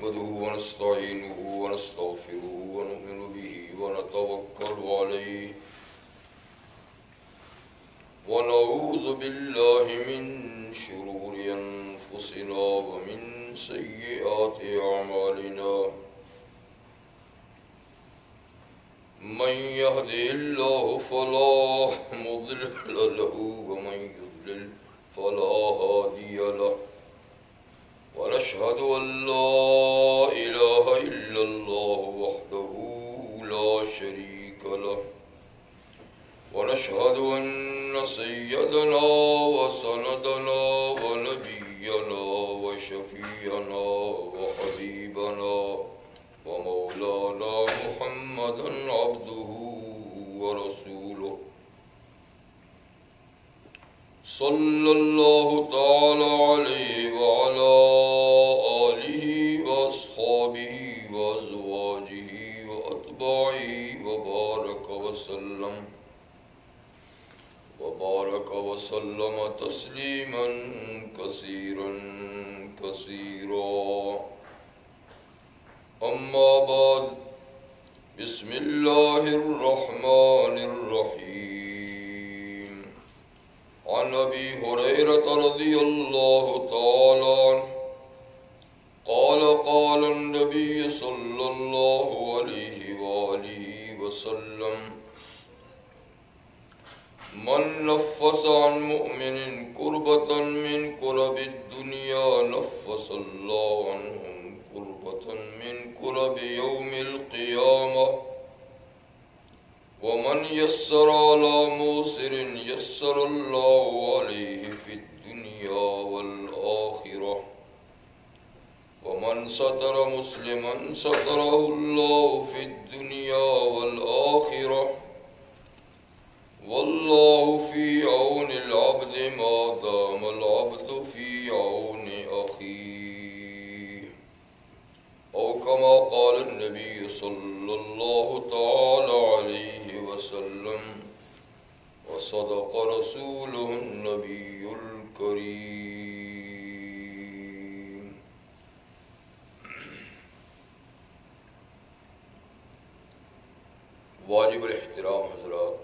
نحمده ونستعينه ونستغفره ونؤمن به ونتوكل عليه ونعوذ بالله من شرور أنفسنا ومن سيئات أعمالنا من يهده الله فلا مضل له ومن يضلل فلا هادي له ونشهد أن لا إله إلا الله وحده لا شريك له ونشهد أن سيدنا وسندنا ونبينا وشفيعنا وحبيبنا ومولانا محمدا عبده ورسوله صلى الله تعالى عليه وعلى آله وأصحابه وأزواجه وأتباعه وبارك وسلم تسليما كثيرا كثيرا أما بعد بسم الله الرحمن الرحيم عن أبي هريرة رضي الله تعالى عنه قال قال النبي صلى الله عليه وآله وسلم من نفس عن مؤمن كربة من كرب الدنيا نفس الله عنهم كربة من كرب يوم القيامة ومن يسر على موسر يسر الله عليه في الدنيا والآخرة ومن ستر مسلما ستره الله في الدنيا والآخرة والله في عون العبد ما دام العبد في عون أخيه أو كما قال النبي صلى الله تعالى عليه وسلم وصدق رسوله النبي الكريم واجب الاحترام حضرات،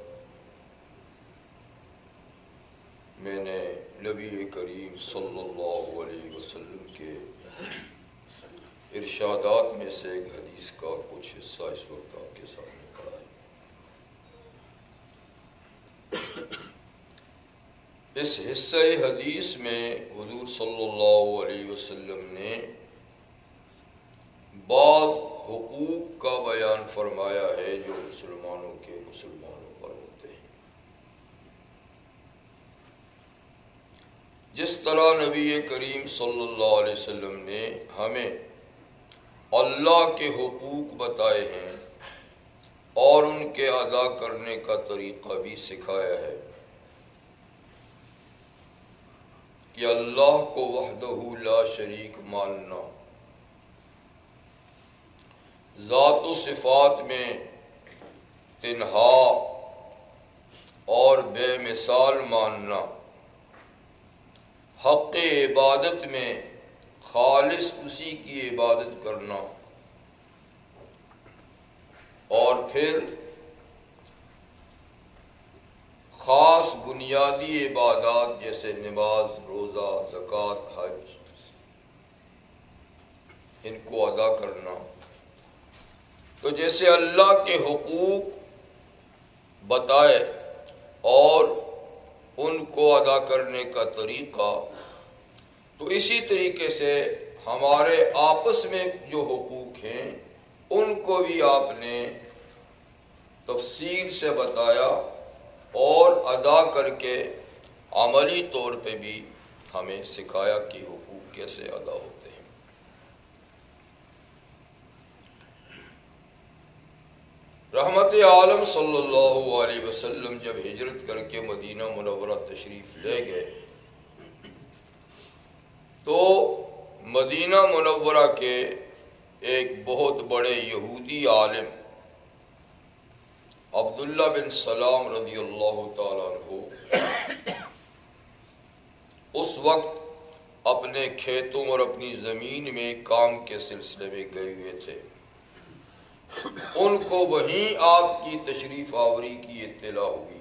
میں نے نبی کریم صلی اللہ علیہ وسلم کے ارشادات میں سے ایک حدیث کا کچھ حصہ اس وقت آپ کے سامنے پڑھا ہے۔ اس حصہ حدیث میں حضور صلی اللہ علیہ وسلم نے بعض حقوق کا بیان فرمایا ہے جو مسلمانوں پر ہوتے ہیں۔ جس طرح نبی کریم صلی اللہ علیہ وسلم نے ہمیں اللہ کے حقوق بتائے ہیں اور ان کے ادا کرنے کا طریقہ بھی سکھایا ہے کہ اللہ کو وحدہ لا شریک ماننا، ذات و صفات میں تنہا اور بے مثال ماننا، حق عبادت میں خالص اسی کی عبادت کرنا، اور پھر خاص بنیادی عبادات جیسے نماز، روزہ، زکوٰۃ، حج، ان کو ادا کرنا۔ تو جیسے اللہ کے حقوق بتائے اور ان کو ادا کرنے کا طریقہ، تو اسی طریقے سے ہمارے آپس میں جو حقوق ہیں ان کو بھی آپ نے تفصیل سے بتایا اور ادا کر کے عملی طور پہ بھی ہمیں سکھایا کہ حقوق کیسے ادا ہوتے ہیں۔ رحمت عالم صلی اللہ علیہ وسلم جب ہجرت کر کے مدینہ منورہ تشریف لے گئے تو مدینہ منورہ کے ایک بہت بڑے یہودی عالم عبداللہ بن سلام رضی اللہ تعالیٰ عنہ اس وقت اپنے کھیتوں اور اپنی زمین میں کام کے سلسلے میں گئے ہوئے تھے، ان کو وہیں آپ کی تشریف آوری کی اطلاع ہوئی،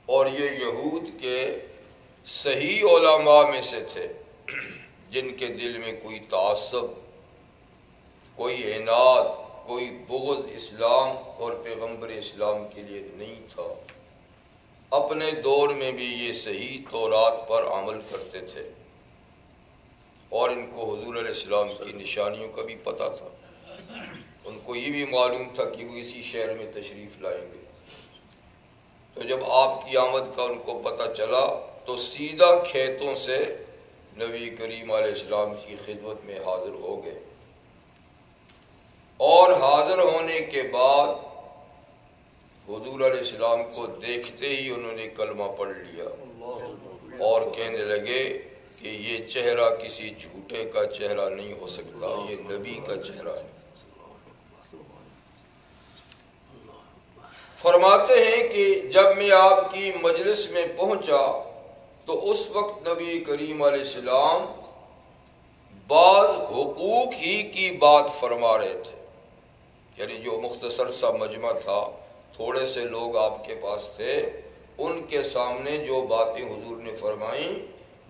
اور یہ یہود کے صحیح علماء میں سے تھے جن کے دل میں کوئی تعصب، کوئی عناد، کوئی بغض اسلام اور پیغمبر اسلام کے لیے نہیں تھا۔ اپنے دور میں بھی یہ صحیح تورات پر عمل کرتے تھے، اور ان کو حضور علیہ السلام کی نشانیوں کا بھی پتہ تھا۔ ان کو یہ بھی معلوم تھا کہ وہ اسی شہر میں تشریف لائیں گے۔ تو جب آپ کی آمد کا ان کو پتہ چلا تو سیدھا کھیتوں سے نبی کریم علیہ السلام کی خدمت میں حاضر ہو گئے، اور حاضر ہونے کے بعد حضور علیہ السلام کو دیکھتے ہی انہوں نے کلمہ پڑھ لیا اور کہنے لگے کہ یہ چہرہ کسی جھوٹے کا چہرہ نہیں ہو سکتا، یہ نبی کا چہرہ ہے۔ فرماتے ہیں کہ جب میں آپ کی مجلس میں پہنچا تو اس وقت نبی کریم علیہ السلام بعض حقوق ہی کی بات فرما رہے تھے، یعنی جو مختصر سا مجمع تھا، تھوڑے سے لوگ آپ کے پاس تھے، ان کے سامنے جو باتیں حضور نے فرمائیں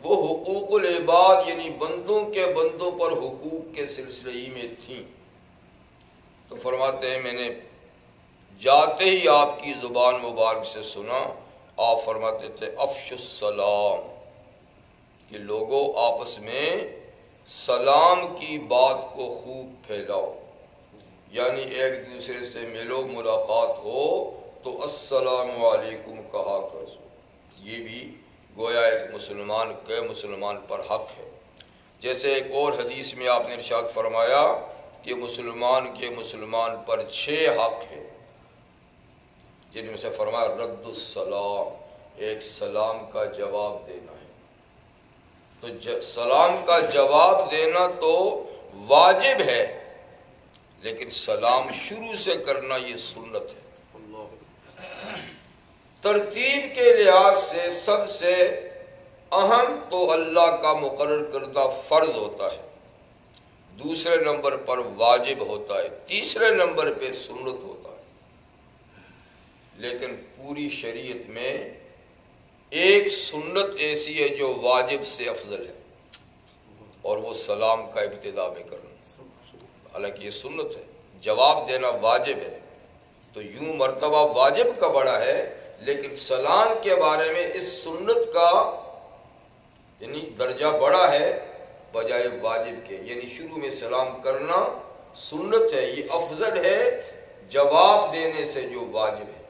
وہ حقوق العباد یعنی بندوں کے بندوں پر حقوق کے سلسلے ہی میں تھیں۔ تو فرماتے ہیں میں نے جاتے ہی آپ کی زبان مبارک سے سنا، آپ فرماتے تھے افش السلام، کہ لوگوں آپس میں سلام کی بات کو خوب پھیلاؤ، یعنی ایک دوسرے سے ملو ملاقات ہو تو السلام علیکم کہا کرو۔ یہ بھی گویا ایک مسلمان پر حق ہے۔ جیسے ایک اور حدیث میں آپ نے ارشاد فرمایا کہ مسلمان پر 6 حق ہیں، جن میں سے فرمایا رد السلام، ایک سلام کا جواب دینا ہے۔ تو سلام کا جواب دینا تو واجب ہے، لیکن سلام شروع سے کرنا یہ سنت ہے۔ ترتیب کے لحاظ سے سب سے اہم تو اللہ کا مقرر کردہ فرض ہوتا ہے، دوسرے نمبر پر واجب ہوتا ہے، تیسرے نمبر پہ سنت ہوتا ہے۔ لیکن پوری شریعت میں ایک سنت ایسی ہے جو واجب سے افضل ہے، اور وہ سلام کا ابتدا میں کرنا۔ حالانکہ یہ سنت ہے، جواب دینا واجب ہے، تو یوں مرتبہ واجب کا بڑا ہے، لیکن سلام کے بارے میں اس سنت کا یعنی درجہ بڑا ہے بجائے واجب کے، یعنی شروع میں سلام کرنا سنت ہے، یہ افضل ہے جواب دینے سے جو واجب ہے۔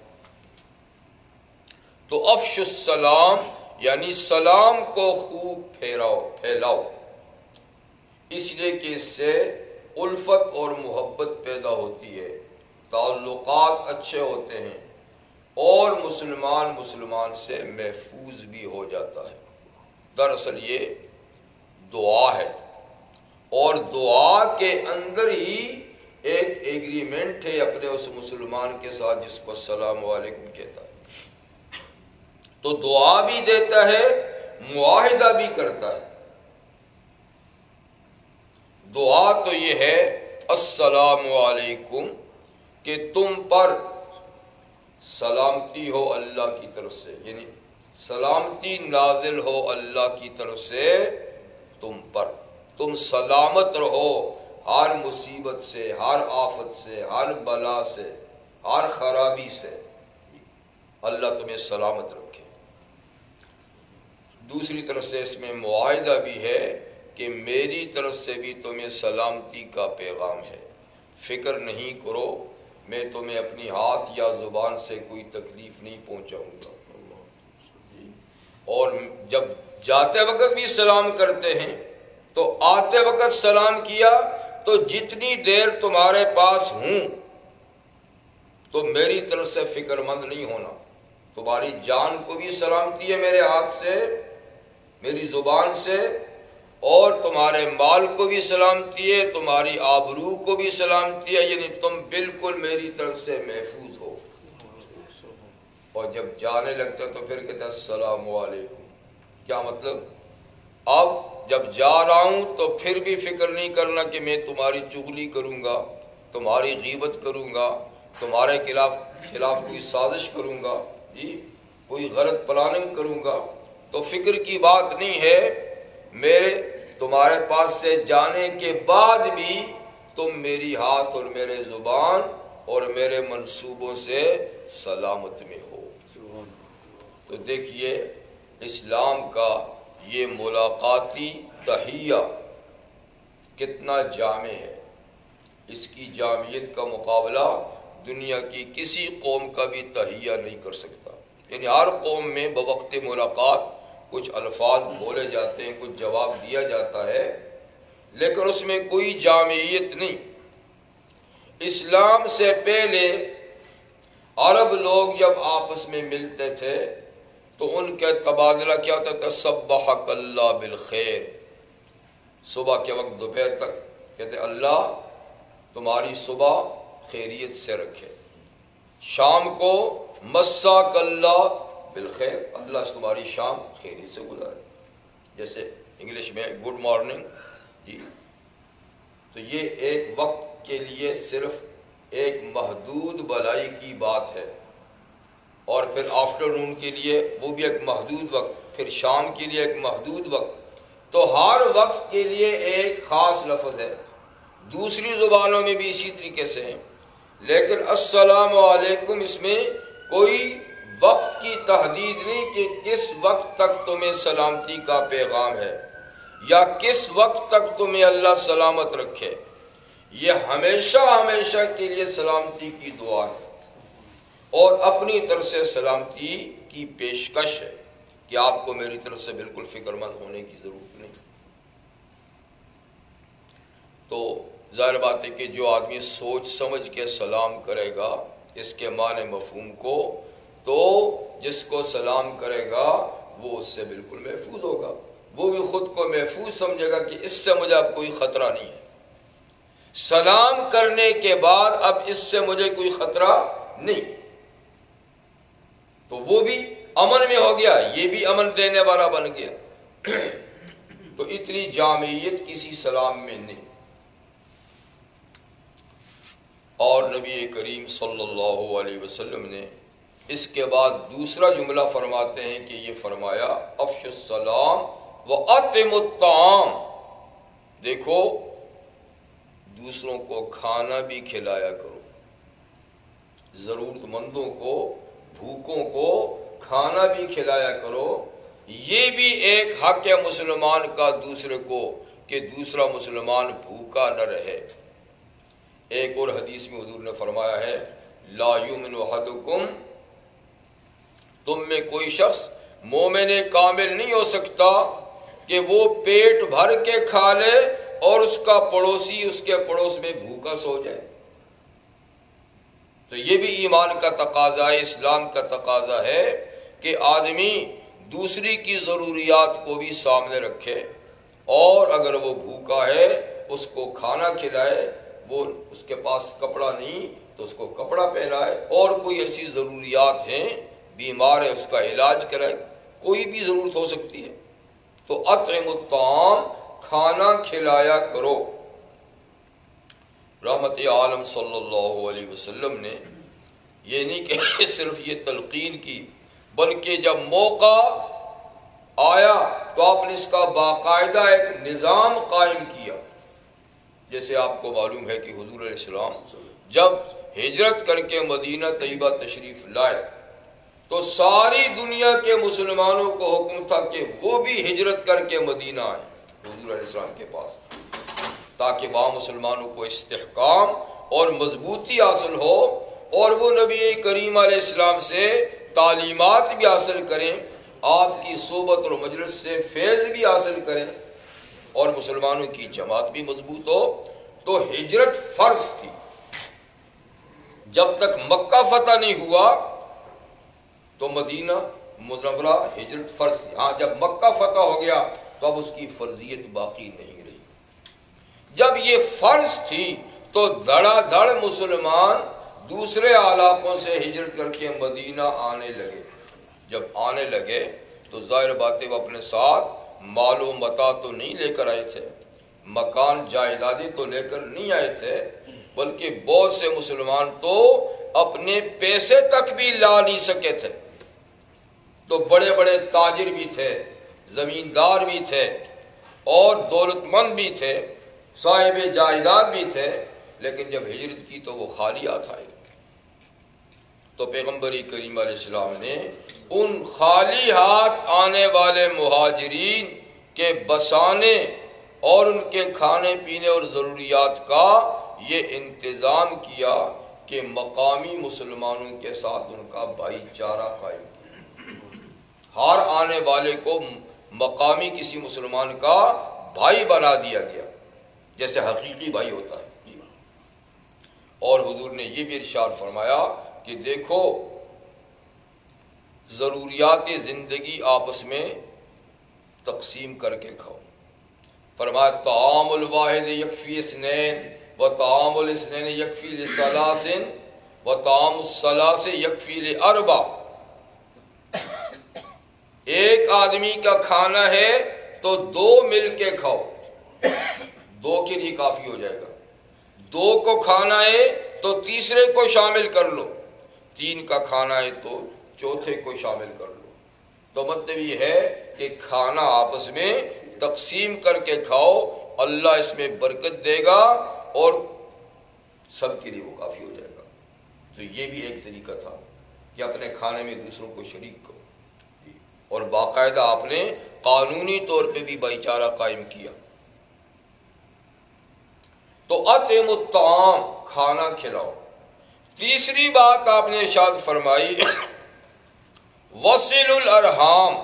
تو افش السلام یعنی سلام کو خوب پھیلاؤ، اس لیے کہ اس سے الفت اور محبت پیدا ہوتی ہے، تعلقات اچھے ہوتے ہیں، اور مسلمان سے محفوظ بھی ہو جاتا ہے۔ دراصل یہ دعا ہے، اور دعا کے اندر ہی ایک ایگریمنٹ ہے اپنے اس مسلمان کے ساتھ جس کو السلام علیکم کہتا ہے۔ تو دعا بھی دیتا ہے، معاہدہ بھی کرتا ہے۔ دعا تو یہ ہے السلام علیکم، کہ تم پر سلامتی ہو اللہ کی طرف سے، یعنی سلامتی نازل ہو اللہ کی طرف سے تم پر، تم سلامت رہو ہر مصیبت سے، ہر آفت سے، ہر بلا سے، ہر خرابی سے، اللہ تمہیں سلامت رکھے۔ دوسری طرف سے اس میں معاہدہ بھی ہے کہ میری طرف سے بھی تمہیں سلامتی کا پیغام ہے، فکر نہیں کرو، میں تمہیں اپنی ہاتھ یا زبان سے کوئی تکلیف نہیں پہنچاؤں گا۔ اور جب جاتے وقت بھی سلام کرتے ہیں تو آتے وقت سلام کیا تو جتنی دیر تمہارے پاس ہوں تو میری طرف سے فکر مند نہیں ہونا، تمہاری جان کو بھی سلامتی ہے میرے ہاتھ سے، میری زبان سے، اور تمہارے مال کو بھی سلامتی ہے، تمہاری آبرو کو بھی سلامتی ہے، یعنی تم بالکل میری طرف سے محفوظ ہو۔ اور جب جانے لگتا تو پھر کہتا السلام علیکم، کیا مطلب؟ اب جب جا رہا ہوں تو پھر بھی فکر نہیں کرنا کہ میں تمہاری چغلی کروں گا، تمہاری غیبت کروں گا، تمہارے خلاف کوئی سازش کروں گا، جی کوئی غلط پلاننگ کروں گا، تو فکر کی بات نہیں ہے۔ میرے تمہارے پاس سے جانے کے بعد بھی تم میری ہاتھ اور میرے زبان اور میرے منصوبوں سے سلامت میں ہو۔ تو دیکھیے اسلام کا یہ ملاقاتی تحیہ کتنا جامع ہے، اس کی جامعیت کا مقابلہ دنیا کی کسی قوم کا بھی تحیہ نہیں کر سکتا۔ یعنی ہر قوم میں بوقت ملاقات کچھ الفاظ بولے جاتے ہیں، کچھ جواب دیا جاتا ہے، لیکن اس میں کوئی جامعیت نہیں۔ اسلام سے پہلے عرب لوگ جب آپس میں ملتے تھے تو ان کا تبادلہ کیا ہوتا تھا؟ سبحک اللہ بالخیر۔ صبح کے وقت دوپہر تک کہتے اللہ تمہاری صبح خیریت سے رکھے، شام کو مساک اللہ بالخیر، اللہ تمہاری شام خیریت سے گزارے، جیسے انگلش میں گڈ مارننگ، جی۔ تو یہ ایک وقت کے لیے صرف ایک محدود بھلائی کی بات ہے، اور پھر آفٹر نون کے لیے وہ بھی ایک محدود وقت، پھر شام کے لیے ایک محدود وقت۔ تو ہر وقت کے لیے ایک خاص لفظ ہے، دوسری زبانوں میں بھی اسی طریقے سے ہے، لیکن السلام علیکم اس میں کوئی وقت کی تحدید نہیں کہ کس وقت تک تمہیں سلامتی کا پیغام ہے یا کس وقت تک تمہیں اللہ سلامت رکھے، یہ ہمیشہ ہمیشہ کے لیے سلامتی کی دعا ہے اور اپنی طرف سے سلامتی کی پیشکش ہے کہ آپ کو میری طرف سے بالکل فکر مند ہونے کی ضرورت نہیں۔ تو ظاہر بات ہے کہ جو آدمی سوچ سمجھ کے سلام کرے گا اس کے معنی مفہوم کو، تو جس کو سلام کرے گا وہ اس سے بالکل محفوظ ہوگا، وہ بھی خود کو محفوظ سمجھے گا کہ اس سے مجھے اب کوئی خطرہ نہیں ہے، سلام کرنے کے بعد اب اس سے مجھے کوئی خطرہ نہیں، تو وہ بھی امن میں ہو گیا، یہ بھی امن دینے والا بن گیا۔ تو اتنی جامعیت کسی سلام میں نہیں۔ اور نبی کریم صلی اللہ علیہ وسلم نے اس کے بعد دوسرا جملہ فرماتے ہیں کہ یہ فرمایا افش السلام وَأَطْعِمُ الطَّعَامَ، دیکھو دوسروں کو کھانا بھی کھلایا کرو، ضرورت مندوں کو، بھوکوں کو کھانا بھی کھلایا کرو، یہ بھی ایک حق ہے مسلمان کا دوسرے کو کہ دوسرا مسلمان بھوکا نہ رہے۔ ایک اور حدیث میں حضور نے فرمایا ہے لا یؤمن احدکم، تم میں کوئی شخص مومن کامل نہیں ہو سکتا کہ وہ پیٹ بھر کے کھا لے اور اس کا پڑوسی اس کے پڑوس میں بھوکا سو جائے۔ تو یہ بھی ایمان کا تقاضا ہے، اسلام کا تقاضا ہے کہ آدمی دوسری کی ضروریات کو بھی سامنے رکھے، اور اگر وہ بھوکا ہے اس کو کھانا کھلائے، وہ اس کے پاس کپڑا نہیں تو اس کو کپڑا پہنائے، اور کوئی ایسی ضروریات ہیں، بیمار ہے اس کا علاج کرائے، کوئی بھی ضرورت ہو سکتی ہے، تو اطعم الطعام، کھانا کھلایا کرو۔ رحمت عالم صلی اللہ علیہ وسلم نے یہ نہیں کہ صرف یہ تلقین کی، بلکہ جب موقع آیا تو آپ نے اس کا باقاعدہ ایک نظام قائم کیا۔ جیسے آپ کو معلوم ہے کہ حضور علیہ السلام جب ہجرت کر کے مدینہ طیبہ تشریف لائے تو ساری دنیا کے مسلمانوں کو حکم تھا کہ وہ بھی ہجرت کر کے مدینہ آئیں حضور علیہ السلام کے پاس، تاکہ وہاں مسلمانوں کو استحکام اور مضبوطی حاصل ہو، اور وہ نبی کریم علیہ السلام سے تعلیمات بھی حاصل کریں، آپ کی صحبت اور مجلس سے فیض بھی حاصل کریں، اور مسلمانوں کی جماعت بھی مضبوط ہو۔ تو ہجرت فرض تھی، جب تک مکہ فتح نہیں ہوا تو مدینہ منورہ ہجرت فرض تھی۔ ہاں جب مکہ فتح ہو گیا تو اب اس کی فرضیت باقی نہیں رہی۔ جب یہ فرض تھی تو دھڑا دھڑ مسلمان دوسرے علاقوں سے ہجرت کر کے مدینہ آنے لگے۔ جب آنے لگے تو ظاہر بات ہے وہ اپنے ساتھ مال و متاع تو نہیں لے کر آئے تھے، مکان جائیدادیں تو لے کر نہیں آئے تھے، بلکہ بہت سے مسلمان تو اپنے پیسے تک بھی لا نہیں سکے تھے۔ تو بڑے بڑے تاجر بھی تھے، زمیندار بھی تھے اور دولت مند بھی تھے، صاحب جائیداد بھی تھے، لیکن جب ہجرت کی تو وہ خالی ہاتھ آئے۔ تو پیغمبر کریم علیہ السلام نے ان خالی ہاتھ آنے والے مہاجرین کے بسانے اور ان کے کھانے پینے اور ضروریات کا یہ انتظام کیا کہ مقامی مسلمانوں کے ساتھ ان کا بھائی چارہ قائم کیا۔ ہر آنے والے کو مقامی کسی مسلمان کا بھائی بنا دیا گیا، جیسے حقیقی بھائی ہوتا ہے۔ اور حضور نے یہ بھی ارشاد فرمایا کہ دیکھو ضروریات زندگی آپس میں تقسیم کر کے کھاؤ۔ فرمایا طعام الواحد یکفی اثنین و طعام الاثنین یکفی لثلاث و طعام الثلاث یکفی لاربع۔ ایک آدمی کا کھانا ہے تو دو مل کے کھاؤ، دو کے لیے کافی ہو جائے گا۔ دو کو کھانا ہے تو تیسرے کو شامل کر لو، تین کا کھانا ہے تو چوتھے کو شامل کر لو۔ تو مطلب یہ ہے کہ کھانا آپس میں تقسیم کر کے کھاؤ، اللہ اس میں برکت دے گا اور سب کے لیے وہ کافی ہو جائے گا۔ تو یہ بھی ایک طریقہ تھا کہ اپنے کھانے میں دوسروں کو شریک کرو، اور باقاعدہ آپ نے قانونی طور پہ بھی بھائی چارہ قائم کیا۔ تو اطعموا الطعام، کھانا کھلاؤ۔ تیسری بات آپ نے ارشاد فرمائی وصل الارحام،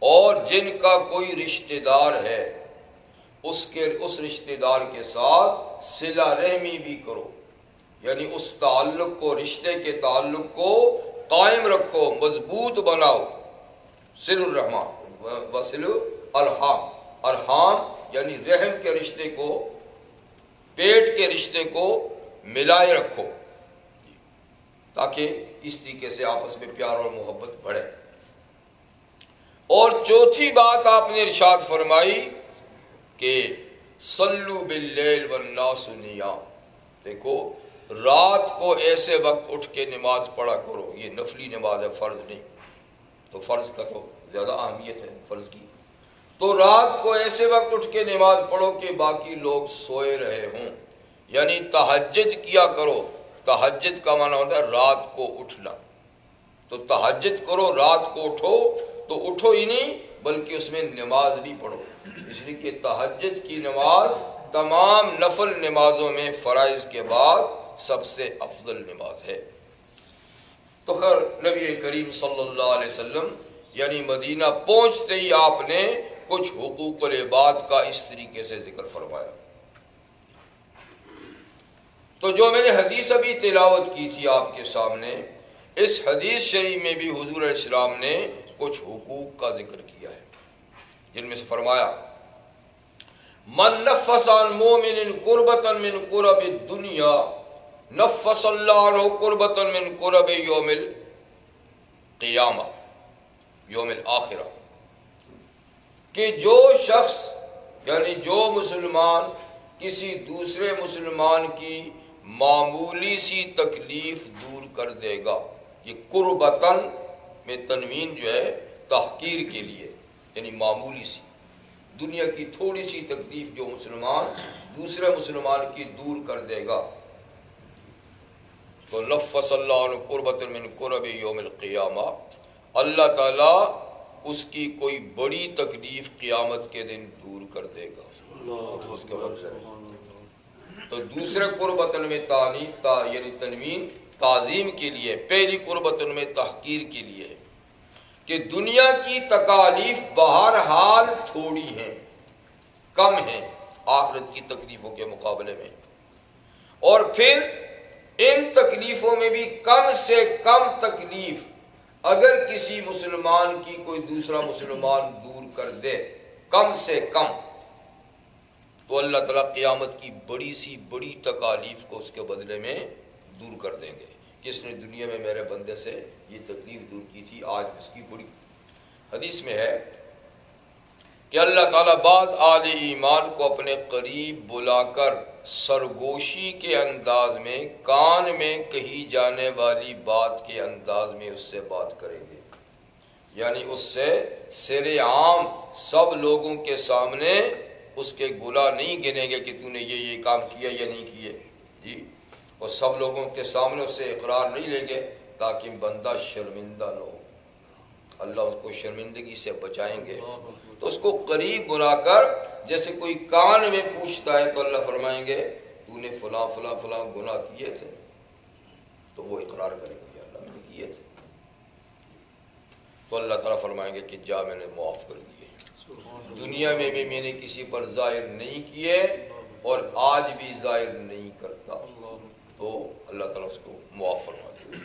اور جن کا کوئی رشتہ دار ہے اس رشتہ دار کے ساتھ صلہ رحمی بھی کرو، یعنی اس تعلق کو، رشتے کے تعلق کو قائم رکھو، مضبوط بناؤ۔ صل الرحمان وصل الارحام، ارحام یعنی رحم کے رشتے کو، پیٹ کے رشتے کو ملائے رکھو، تاکہ اس طریقے سے آپس میں پیار اور محبت بڑھے۔ اور چوتھی بات آپ نے ارشاد فرمائی کہ صلوا باللیل والناس نیام، دیکھو رات کو ایسے وقت اٹھ کے نماز پڑھا کرو، یہ نفلی نماز ہے، فرض نہیں، تو فرض کا تو زیادہ اہمیت ہے فرض کی۔ تو رات کو ایسے وقت اٹھ کے نماز پڑھو کہ باقی لوگ سوئے رہے ہوں، یعنی تہجد کیا کرو۔ تہجد کا معنی ہوتا ہے رات کو اٹھنا، تو تہجد کرو، رات کو اٹھو، تو اٹھو ہی نہیں بلکہ اس میں نماز بھی پڑھو، اس لیے کہ تہجد کی نماز تمام نفل نمازوں میں فرائض کے بعد سب سے افضل نماز ہے۔ تو خیر نبی کریم صلی اللہ علیہ وسلم یعنی مدینہ پہنچتے ہی آپ نے کچھ حقوق العباد کا اس طریقے سے ذکر فرمایا۔ تو جو میں نے حدیث ابھی تلاوت کی تھی آپ کے سامنے، اس حدیث شریف میں بھی حضور علیہ السلام نے کچھ حقوق کا ذکر کیا ہے، جن میں سے فرمایا من نفس عن مومن قربتا من قرب الدنیا نفس اللہ عنہ قربتا من قرب یوم القیامہ، یوم الآخرہ، کہ جو شخص یعنی جو مسلمان کسی دوسرے مسلمان کی معمولی سی تکلیف دور کر دے گا، یہ قربتاً میں تنوین جو ہے تحقیر کے لیے، یعنی معمولی سی دنیا کی تھوڑی سی تکلیف جو مسلمان دوسرے مسلمان کی دور کر دے گا، تو نفس اللہ عنہ قربۃ من قرب یوم القیامہ، اللہ تعالیٰ اس کی کوئی بڑی تکلیف قیامت کے دن دور کر دے گا۔ اس کا مطلب تو دوسرے قربتن میں یعنی تنوین تعظیم کے لیے، پہلی قربتن میں تحقیر کے لیے، کہ دنیا کی تکالیف بہرحال تھوڑی ہیں، کم ہیں آخرت کی تکلیفوں کے مقابلے میں، اور پھر ان تکلیفوں میں بھی کم سے کم تکلیف اگر کسی مسلمان کی کوئی دوسرا مسلمان دور کر دے، کم سے کم، تو اللہ تعالیٰ قیامت کی بڑی سی بڑی تکالیف کو اس کے بدلے میں دور کر دیں گے، کہ اس نے دنیا میں میرے بندے سے یہ تکلیف دور کی تھی، آج اس کی بڑی۔ حدیث میں ہے کہ اللہ تعالیٰ بعض اہل ایمان کو اپنے قریب بلا کر سرگوشی کے انداز میں، کان میں کہی جانے والی بات کے انداز میں اس سے بات کریں گے، یعنی اس سے سر عام سب لوگوں کے سامنے اس کے گناہ نہیں گنیں گے کہ تو نے یہ کام کیا یا نہیں کیے جی، اور سب لوگوں کے سامنے اس سے اقرار نہیں لیں گے تاکہ بندہ شرمندہ نہ ہو، اللہ اس کو شرمندگی سے بچائیں گے۔ تو اس کو قریب بلا کر جیسے کوئی کان میں پوچھتا ہے تو اللہ فرمائیں گے تو نے فلاں فلاں فلاں گناہ کیے تھے، تو وہ اقرار کرے گا یا اللہ میں نے کیے تھے، تو اللہ تعالیٰ فرمائیں گے کہ جا میں نے معاف کر دیے، دنیا میں بھی میں نے کسی پر ظاہر نہیں کیے اور آج بھی ظاہر نہیں کرتا، تو اللہ تعالیٰ اس کو معاف فرما دے۔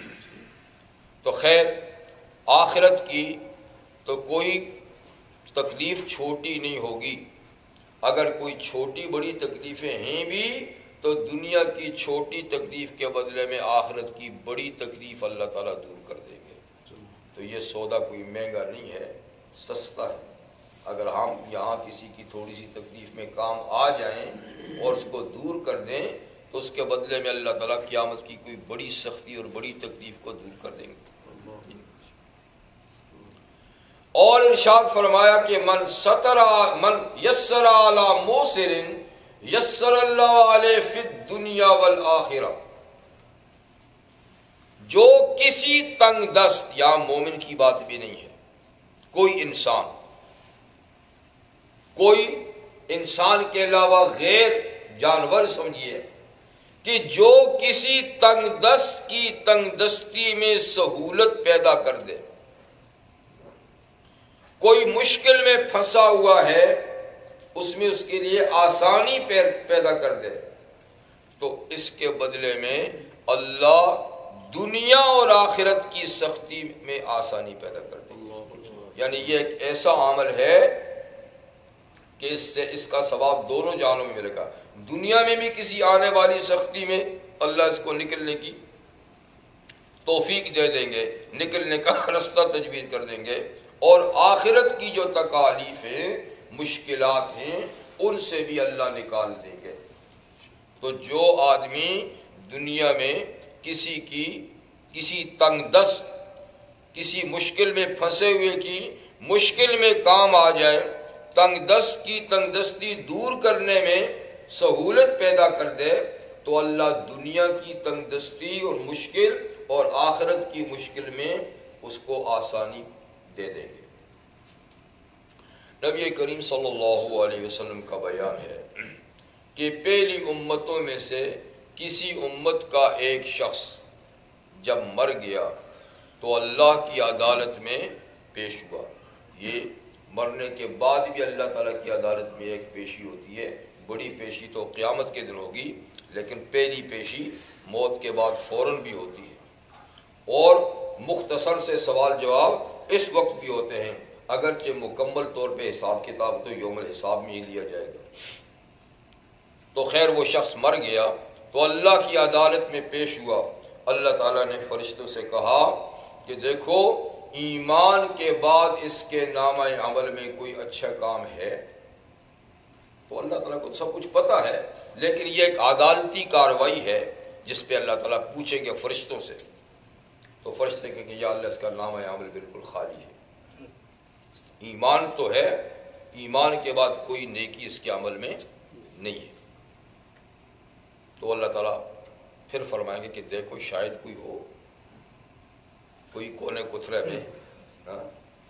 تو خیر آخرت کی تو کوئی تکلیف چھوٹی نہیں ہوگی، اگر کوئی چھوٹی بڑی تکلیفیں ہیں بھی تو دنیا کی چھوٹی تکلیف کے بدلے میں آخرت کی بڑی تکلیف اللہ تعالیٰ دور کر دیں گے۔ تو یہ سودا کوئی مہنگا نہیں ہے، سستا ہے، اگر ہم یہاں کسی کی تھوڑی سی تکلیف میں کام آ جائیں اور اس کو دور کر دیں تو اس کے بدلے میں اللہ تعالیٰ قیامت کی کوئی بڑی سختی اور بڑی تکلیف کو دور کر دیں گے۔ اور ارشاد فرمایا کہ من یسر علی موسر یسر اللہ علیہ فی الدنیا والآخرہ، جو کسی تنگ دست، یا مومن کی بات بھی نہیں ہے، کوئی انسان کے علاوہ غیر جانور سمجھیے کہ جو کسی تنگ دست کی تنگ دستی میں سہولت پیدا کر دے، کوئی مشکل میں پھنسا ہوا ہے اس میں اس کے لیے آسانی پیدا کر دے، تو اس کے بدلے میں اللہ دنیا اور آخرت کی سختی میں آسانی پیدا کر دے۔ یعنی یہ ایک ایسا عمل ہے کہ اس کا ثواب دونوں جہانوں میں ملے گا، دنیا میں بھی کسی آنے والی سختی میں اللہ اس کو نکلنے کی توفیق دے دیں گے، نکلنے کا راستہ تجویز کر دیں گے، اور آخرت کی جو تکالیف ہیں، مشکلات ہیں، ان سے بھی اللہ نکال دیں گے۔ تو جو آدمی دنیا میں کسی تنگ دست، کسی مشکل میں پھنسے ہوئے کی مشکل میں کام آ جائے، تنگ دست کی تنگ دستی دور کرنے میں سہولت پیدا کر دے، تو اللہ دنیا کی تنگ دستی اور مشکل اور آخرت کی مشکل میں اس کو آسانی دے دیں گے۔ نبی کریم صلی اللہ علیہ وسلم کا بیان ہے کہ پہلی امتوں میں سے کسی امت کا ایک شخص جب مر گیا تو اللہ کی عدالت میں پیش ہوا۔ یہ مرنے کے بعد بھی اللہ تعالیٰ کی عدالت میں ایک پیشی ہوتی ہے، بڑی پیشی تو قیامت کے دن ہوگی، لیکن پہلی پیشی موت کے بعد فوراً بھی ہوتی ہے، اور مختصر سے سوال جواب اس وقت بھی ہوتے ہیں، اگرچہ مکمل طور پہ حساب کتاب تو یوم الحساب میں ہی لیا جائے گا۔ تو خیر وہ شخص مر گیا تو اللہ کی عدالت میں پیش ہوا، اللہ تعالیٰ نے فرشتوں سے کہا کہ دیکھو ایمان کے بعد اس کے نامہ عمل میں کوئی اچھا کام ہے؟ تو اللہ تعالیٰ کو سب کچھ پتہ ہے، لیکن یہ ایک عدالتی کاروائی ہے جس پہ اللہ تعالیٰ پوچھیں گے فرشتوں سے۔ تو فرشتے کہیں کہ یا اللہ اس کا نامہ عمل بالکل خالی ہے، ایمان تو ہے، ایمان کے بعد کوئی نیکی اس کے عمل میں نہیں ہے۔ تو اللہ تعالیٰ پھر فرمائیں گے کہ دیکھو شاید کوئی ہو، کوئی کونے کترے میں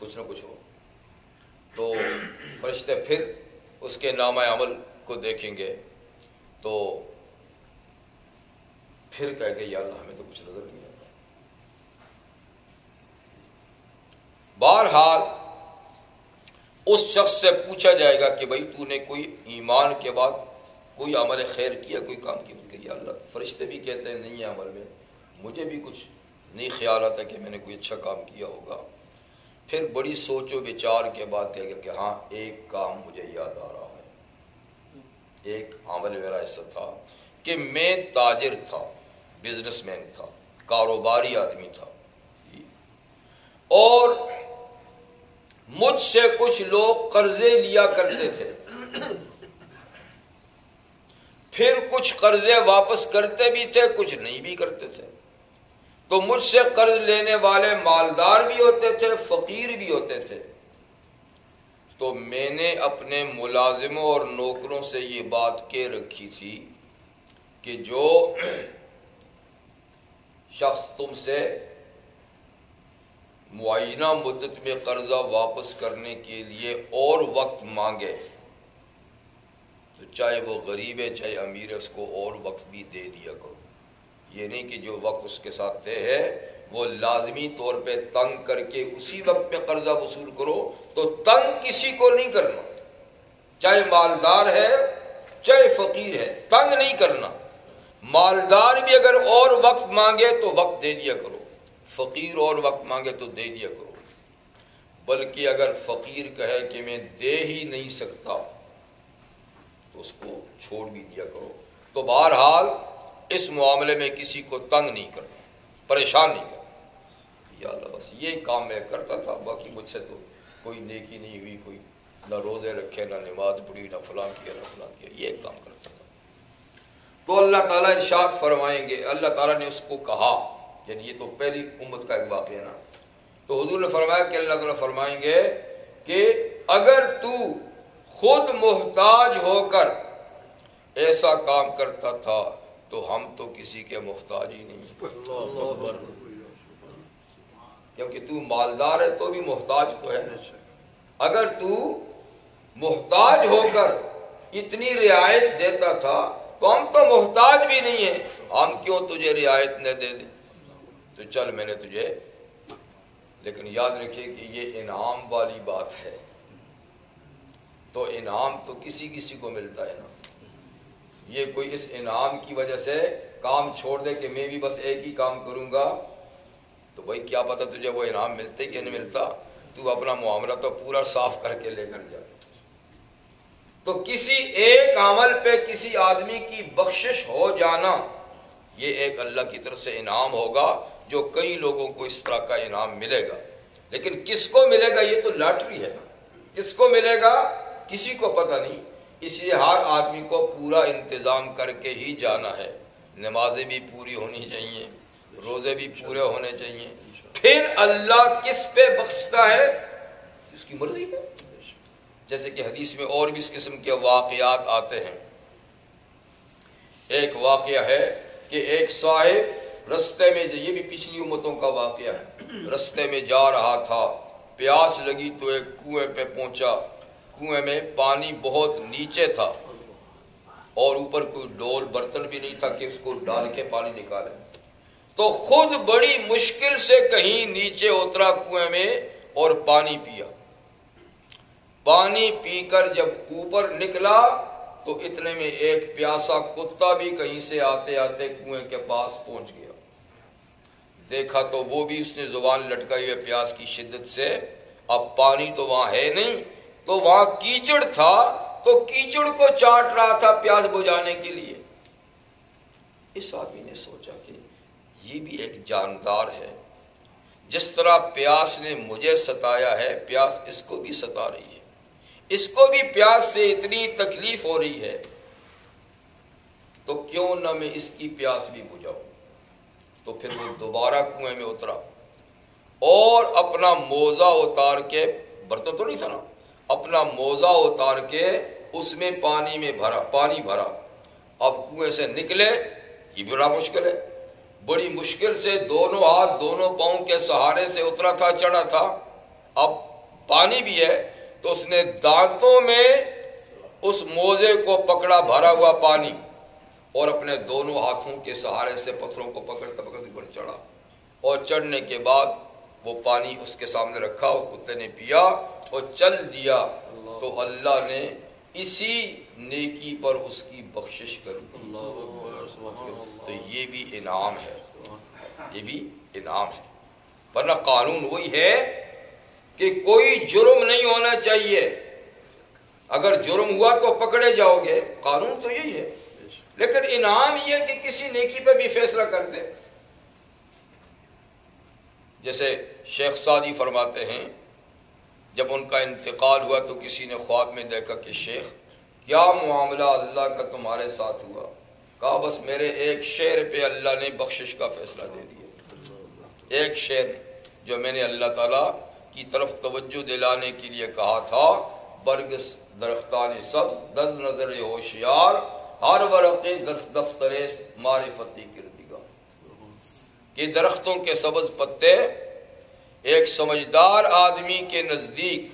کچھ نہ کچھ ہو۔ تو فرشتے پھر اس کے نامہ عمل کو دیکھیں گے تو پھر کہے گے یا اللہ ہمیں تو کچھ نظر نہیں آتا۔ بہرحال اس شخص سے پوچھا جائے گا کہ بھائی تو نے کوئی ایمان کے بعد کوئی عمل خیر کیا، کوئی کام کیا؟ یا اللہ، فرشتے بھی کہتے ہیں نہیں ہے عمل میں، مجھے بھی کچھ نہیں خیال آتا کہ میں نے کوئی اچھا کام کیا ہوگا۔ پھر بڑی سوچ و بچار کے بعد کہے گا کہ ہاں ایک کام مجھے یاد آ رہا ہے، ایک عمل میرا ایسا تھا کہ میں تاجر تھا، بزنس مین تھا، کاروباری آدمی تھا، اور مجھ سے کچھ لوگ قرضے لیا کرتے تھے، پھر کچھ قرضے واپس کرتے بھی تھے، کچھ نہیں بھی کرتے تھے۔ تو مجھ سے قرض لینے والے مالدار بھی ہوتے تھے، فقیر بھی ہوتے تھے۔ تو میں نے اپنے ملازموں اور نوکروں سے یہ بات کہہ رکھی تھی کہ جو شخص تم سے معینہ مدت میں قرضہ واپس کرنے کے لیے اور وقت مانگے تو چاہے وہ غریب ہے چاہے امیر ہے، اس کو اور وقت بھی دے دیا کرو۔ یہ نہیں کہ جو وقت اس کے ساتھ طے ہے وہ لازمی طور پہ تنگ کر کے اسی وقت میں قرضہ وصول کرو، تو تنگ کسی کو نہیں کرنا، چاہے مالدار ہے چاہے فقیر ہے، تنگ نہیں کرنا۔ مالدار بھی اگر اور وقت مانگے تو وقت دے دیا کرو، فقیر اور وقت مانگے تو دے دیا کرو، بلکہ اگر فقیر کہے کہ میں دے ہی نہیں سکتا تو اس کو چھوڑ بھی دیا کرو۔ تو بہرحال اس معاملے میں کسی کو تنگ نہیں کرنا، پریشان نہیں کرنا۔ یا اللہ بس یہ کام میں کرتا تھا، باقی مجھ سے تو کوئی نیکی نہیں ہوئی، کوئی نہ روزے رکھے نہ نماز پڑھی نہ فلاں کیا نہ فلاں کیا، یہ کام کرتا تھا۔ تو اللہ تعالیٰ ارشاد فرمائیں گے، اللہ تعالیٰ نے اس کو کہا، یعنی یہ تو پہلی امت کا ایک واقعہ نا، تو حضور نے فرمایا کہ اللہ تعالیٰ فرمائیں گے کہ اگر تو خود محتاج ہو کر ایسا کام کرتا تھا تو ہم تو کسی کے محتاج ہی نہیں، کیونکہ تو مالدار ہے تو بھی محتاج تو ہے۔ اگر تو محتاج ہو کر اتنی رعایت دیتا تھا تو ہم تو محتاج بھی نہیں ہیں، ہم کیوں تجھے رعایت نہ دے دیں؟ تو چل میں نے تجھے، لیکن یاد رکھے کہ یہ انعام والی بات ہے، تو انعام تو کسی کسی کو ملتا ہے نا۔ یہ کوئی اس انعام کی وجہ سے کام چھوڑ دے کہ میں بھی بس ایک ہی کام کروں گا، تو بھائی کیا پتہ تجھے وہ انعام ملتے کہ نہیں ملتا، تو اپنا معاملہ تو پورا صاف کر کے لے کر جا۔ تو کسی ایک عمل پہ کسی آدمی کی بخشش ہو جانا، یہ ایک اللہ کی طرف سے انعام ہوگا، جو کئی لوگوں کو اس طرح کا انعام ملے گا۔ لیکن کس کو ملے گا یہ تو لاٹری ہے نا، کس کو ملے گا کسی کو پتہ نہیں، اس لیے ہر آدمی کو پورا انتظام کر کے ہی جانا ہے۔ نمازیں بھی پوری ہونی چاہیے، روزے بھی پورے ہونے چاہیے، پھر اللہ کس پہ بخشتا ہے اس کی مرضی ہے۔ جیسے کہ حدیث میں اور بھی اس قسم کے واقعات آتے ہیں۔ ایک واقعہ ہے کہ ایک صاحب رستے میں، یہ بھی پچھلی امتوں کا واقعہ ہے، رستے میں جا رہا تھا، پیاس لگی تو ایک کنویں پہ پہنچا، کنویں میں پانی بہت نیچے تھا اور اوپر کوئی ڈول برتن بھی نہیں تھا کہ اس کو ڈال کے پانی نکالے، تو خود بڑی مشکل سے کہیں نیچے اترا کنویں میں اور پانی پیا۔ پانی پی کر جب اوپر نکلا تو اتنے میں ایک پیاسا کتا بھی کہیں سے آتے آتے کنویں کے پاس پہنچ گیا۔ دیکھا تو وہ بھی اس نے زبان لٹکائی ہوئے پیاس کی شدت سے، اب پانی تو وہاں ہے نہیں، تو وہاں کیچڑ تھا، تو کیچڑ کو چاٹ رہا تھا پیاس بجھانے کے لیے۔ اس آدمی نے سوچا کہ یہ بھی ایک جاندار ہے، جس طرح پیاس نے مجھے ستایا ہے پیاس اس کو بھی ستا رہی ہے، اس کو بھی پیاس سے اتنی تکلیف ہو رہی ہے، تو کیوں نہ میں اس کی پیاس بھی بجھاؤں۔ تو پھر وہ دوبارہ کنویں میں اترا اور اپنا موزہ اتار کے، برتن تو نہیں تھا نا، اپنا موزہ اتار کے اس میں پانی بھرا۔ اب کنویں سے نکلے، یہ بھی بڑا مشکل ہے، بڑی مشکل سے دونوں ہاتھ دونوں پاؤں کے سہارے سے اترا تھا، چڑھا تھا، اب پانی بھی ہے، تو اس نے دانتوں میں اس موزے کو پکڑا، بھرا ہوا پانی، اور اپنے دونوں ہاتھوں کے سہارے سے پتھروں کو پکڑتا اوپر چڑھا، اور چڑھنے کے بعد وہ پانی اس کے سامنے رکھا، اور کتے نے پیا اور چل دیا، تو اللہ نے اسی نیکی پر اس کی بخشش کر دی۔ تو یہ بھی انعام ہے، یہ بھی انعام ہے، ورنہ قانون وہی ہے کہ کوئی جرم نہیں ہونا چاہیے، اگر جرم ہوا تو پکڑے جاؤ گے، قانون تو یہی ہے، لیکن انعام یہ کہ کسی نیکی پہ بھی فیصلہ کر دے۔ جیسے شیخ سعدی فرماتے ہیں جب ان کا انتقال ہوا تو کسی نے خواب میں دیکھا کہ شیخ کیا معاملہ اللہ کا تمہارے ساتھ ہوا؟ کہا بس میرے ایک شعر پہ اللہ نے بخشش کا فیصلہ دے دیا، ایک شعر جو میں نے اللہ تعالیٰ کی طرف توجہ دلانے کے لیے کہا تھا، برگ درختان سبز دز نظر ہوشیار ہر ورق دفتر معرفتی کردگار، کہ درختوں کے سبز پتے ایک سمجھدار آدمی کے نزدیک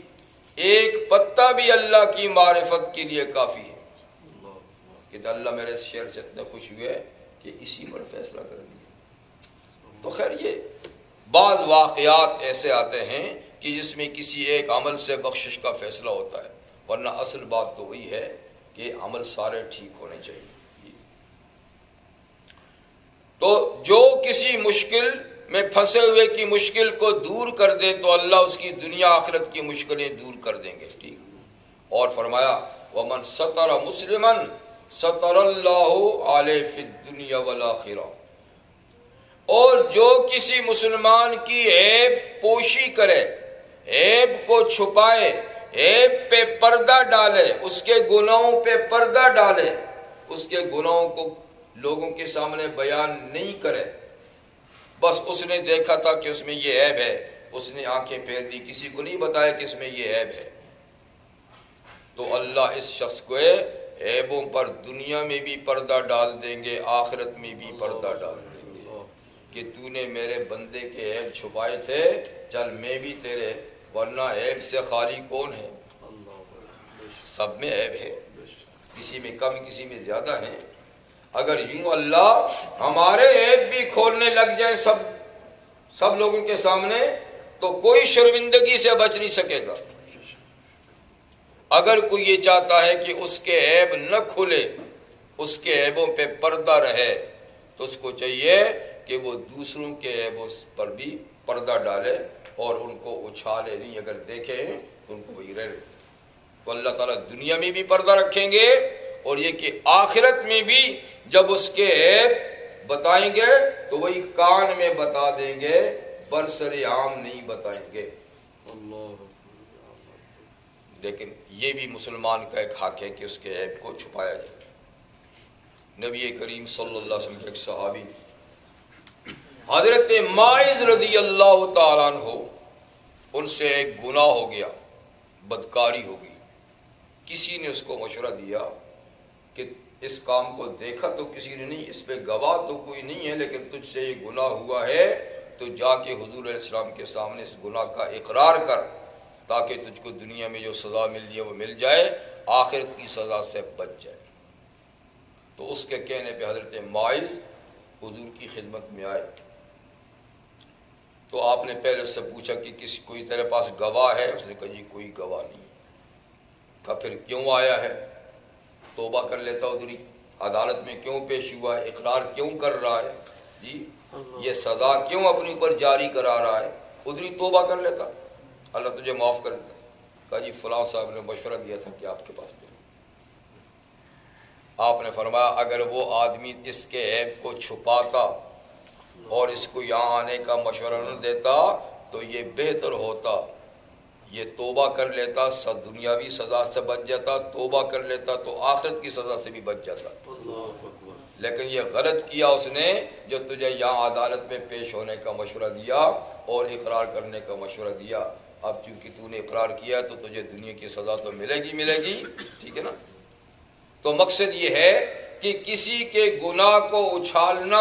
ایک پتا بھی اللہ کی معرفت کے لیے کافی ہے۔ کہ اللہ میرے اس شعر سے اتنے خوش ہوئے کہ اسی پر فیصلہ کر دیا۔ تو خیر یہ بعض واقعات ایسے آتے ہیں کہ جس میں کسی ایک عمل سے بخشش کا فیصلہ ہوتا ہے، ورنہ اصل بات تو وہی ہے کہ عمل سارے ٹھیک ہونے چاہیے۔ تو جو کسی مشکل میں پھنسے ہوئے کی مشکل کو دور کر دے تو اللہ اس کی دنیا آخرت کی مشکلیں دور کر دیں گے، ٹھیک۔ اور فرمایا وَمَنْ سَتَرَ مُسْلِمًا سَتَرَ اللَّهُ عَلَيْهِ فِي الدُّنْيَا وَالْآخِرَةِ، اور جو کسی مسلمان کی عیب پوشی کرے، عیب کو چھپائے، عیب پہ پردہ ڈالے، اس کے گناہوں پہ پردہ ڈالے، اس کے گناہوں کو لوگوں کے سامنے بیان نہیں کرے، بس اس نے دیکھا تھا کہ اس میں یہ عیب ہے، اس نے آنکھیں پھیر دی، کسی کو نہیں بتایا کہ اس میں یہ عیب ہے، تو اللہ اس شخص کو عیبوں پر دنیا میں بھی پردہ ڈال دیں گے، آخرت میں بھی پردہ ڈال دیں گے، کہ تو نے میرے بندے کے عیب چھپائے تھے، چل میں بھی تیرے، ورنہ عیب سے خالی کون ہے؟ سب میں عیب ہے، کسی میں کم کسی میں زیادہ ہیں۔ اگر یوں اللہ ہمارے عیب بھی کھولنے لگ جائے سب لوگوں کے سامنے تو کوئی شرمندگی سے بچ نہیں سکے گا۔ اگر کوئی یہ چاہتا ہے کہ اس کے عیب نہ کھلے، اس کے عیبوں پہ پردہ رہے، تو اس کو چاہیے کہ وہ دوسروں کے عیبوں پر بھی پردہ ڈالے اور ان کو اچھالے نہیں، اگر دیکھیں تو ان کو وہی رہے۔ تو اللہ تعالیٰ دنیا میں بھی پردہ رکھیں گے، اور یہ کہ آخرت میں بھی جب اس کے عیب بتائیں گے تو وہی کان میں بتا دیں گے، برسر عام نہیں بتائیں گے۔ لیکن یہ بھی مسلمان کا ایک حق ہے کہ اس کے عیب کو چھپایا جائے۔ نبی کریم صلی اللہ علیہ وسلم کے ایک صحابی حضرت ماعز رضی اللہ تعالیٰ عنہ، ان سے ایک گناہ ہو گیا، بدکاری ہو گئی، کسی نے اس کو مشورہ دیا کہ اس کام کو دیکھا تو کسی نے نہیں، اس پہ گواہ تو کوئی نہیں ہے، لیکن تجھ سے یہ گناہ ہوا ہے تو جا کے حضور علیہ السلام کے سامنے اس گناہ کا اقرار کر، تاکہ تجھ کو دنیا میں جو سزا مل ہے وہ مل جائے، آخرت کی سزا سے بچ جائے۔ تو اس کے کہنے پہ حضرت ماعز حضور کی خدمت میں آئے، تو آپ نے پہلے اس سے پوچھا کہ کوئی تیرے پاس گواہ ہے؟ اس نے کہا جی کوئی گواہ نہیں۔ کہا پھر کیوں آیا ہے؟ توبہ کر لیتا ادھری، عدالت میں کیوں پیش ہوا ہے، اقرار کیوں کر رہا ہے، جی یہ سزا کیوں اپنے اوپر جاری کرا رہا ہے، ادھری توبہ کر لیتا، اللہ تجھے معاف کر دیتا۔ کہا جی فلاں صاحب نے مشورہ دیا تھا کہ آپ کے پاس پہ۔ آپ نے فرمایا اگر وہ آدمی اس کے عیب کو چھپاتا اور اس کو یہاں آنے کا مشورہ نہ دیتا تو یہ بہتر ہوتا، یہ توبہ کر لیتا، دنیاوی سزا سے بچ جاتا، توبہ کر لیتا تو آخرت کی سزا سے بھی بچ جاتا۔ لیکن یہ غلط کیا اس نے جو تجھے یہاں عدالت میں پیش ہونے کا مشورہ دیا اور اقرار کرنے کا مشورہ دیا۔ اب چونکہ تو نے اقرار کیا تو تجھے دنیا کی سزا تو ملے گی، ٹھیک ہے نا۔ تو مقصد یہ ہے کہ کسی کے گناہ کو اچھالنا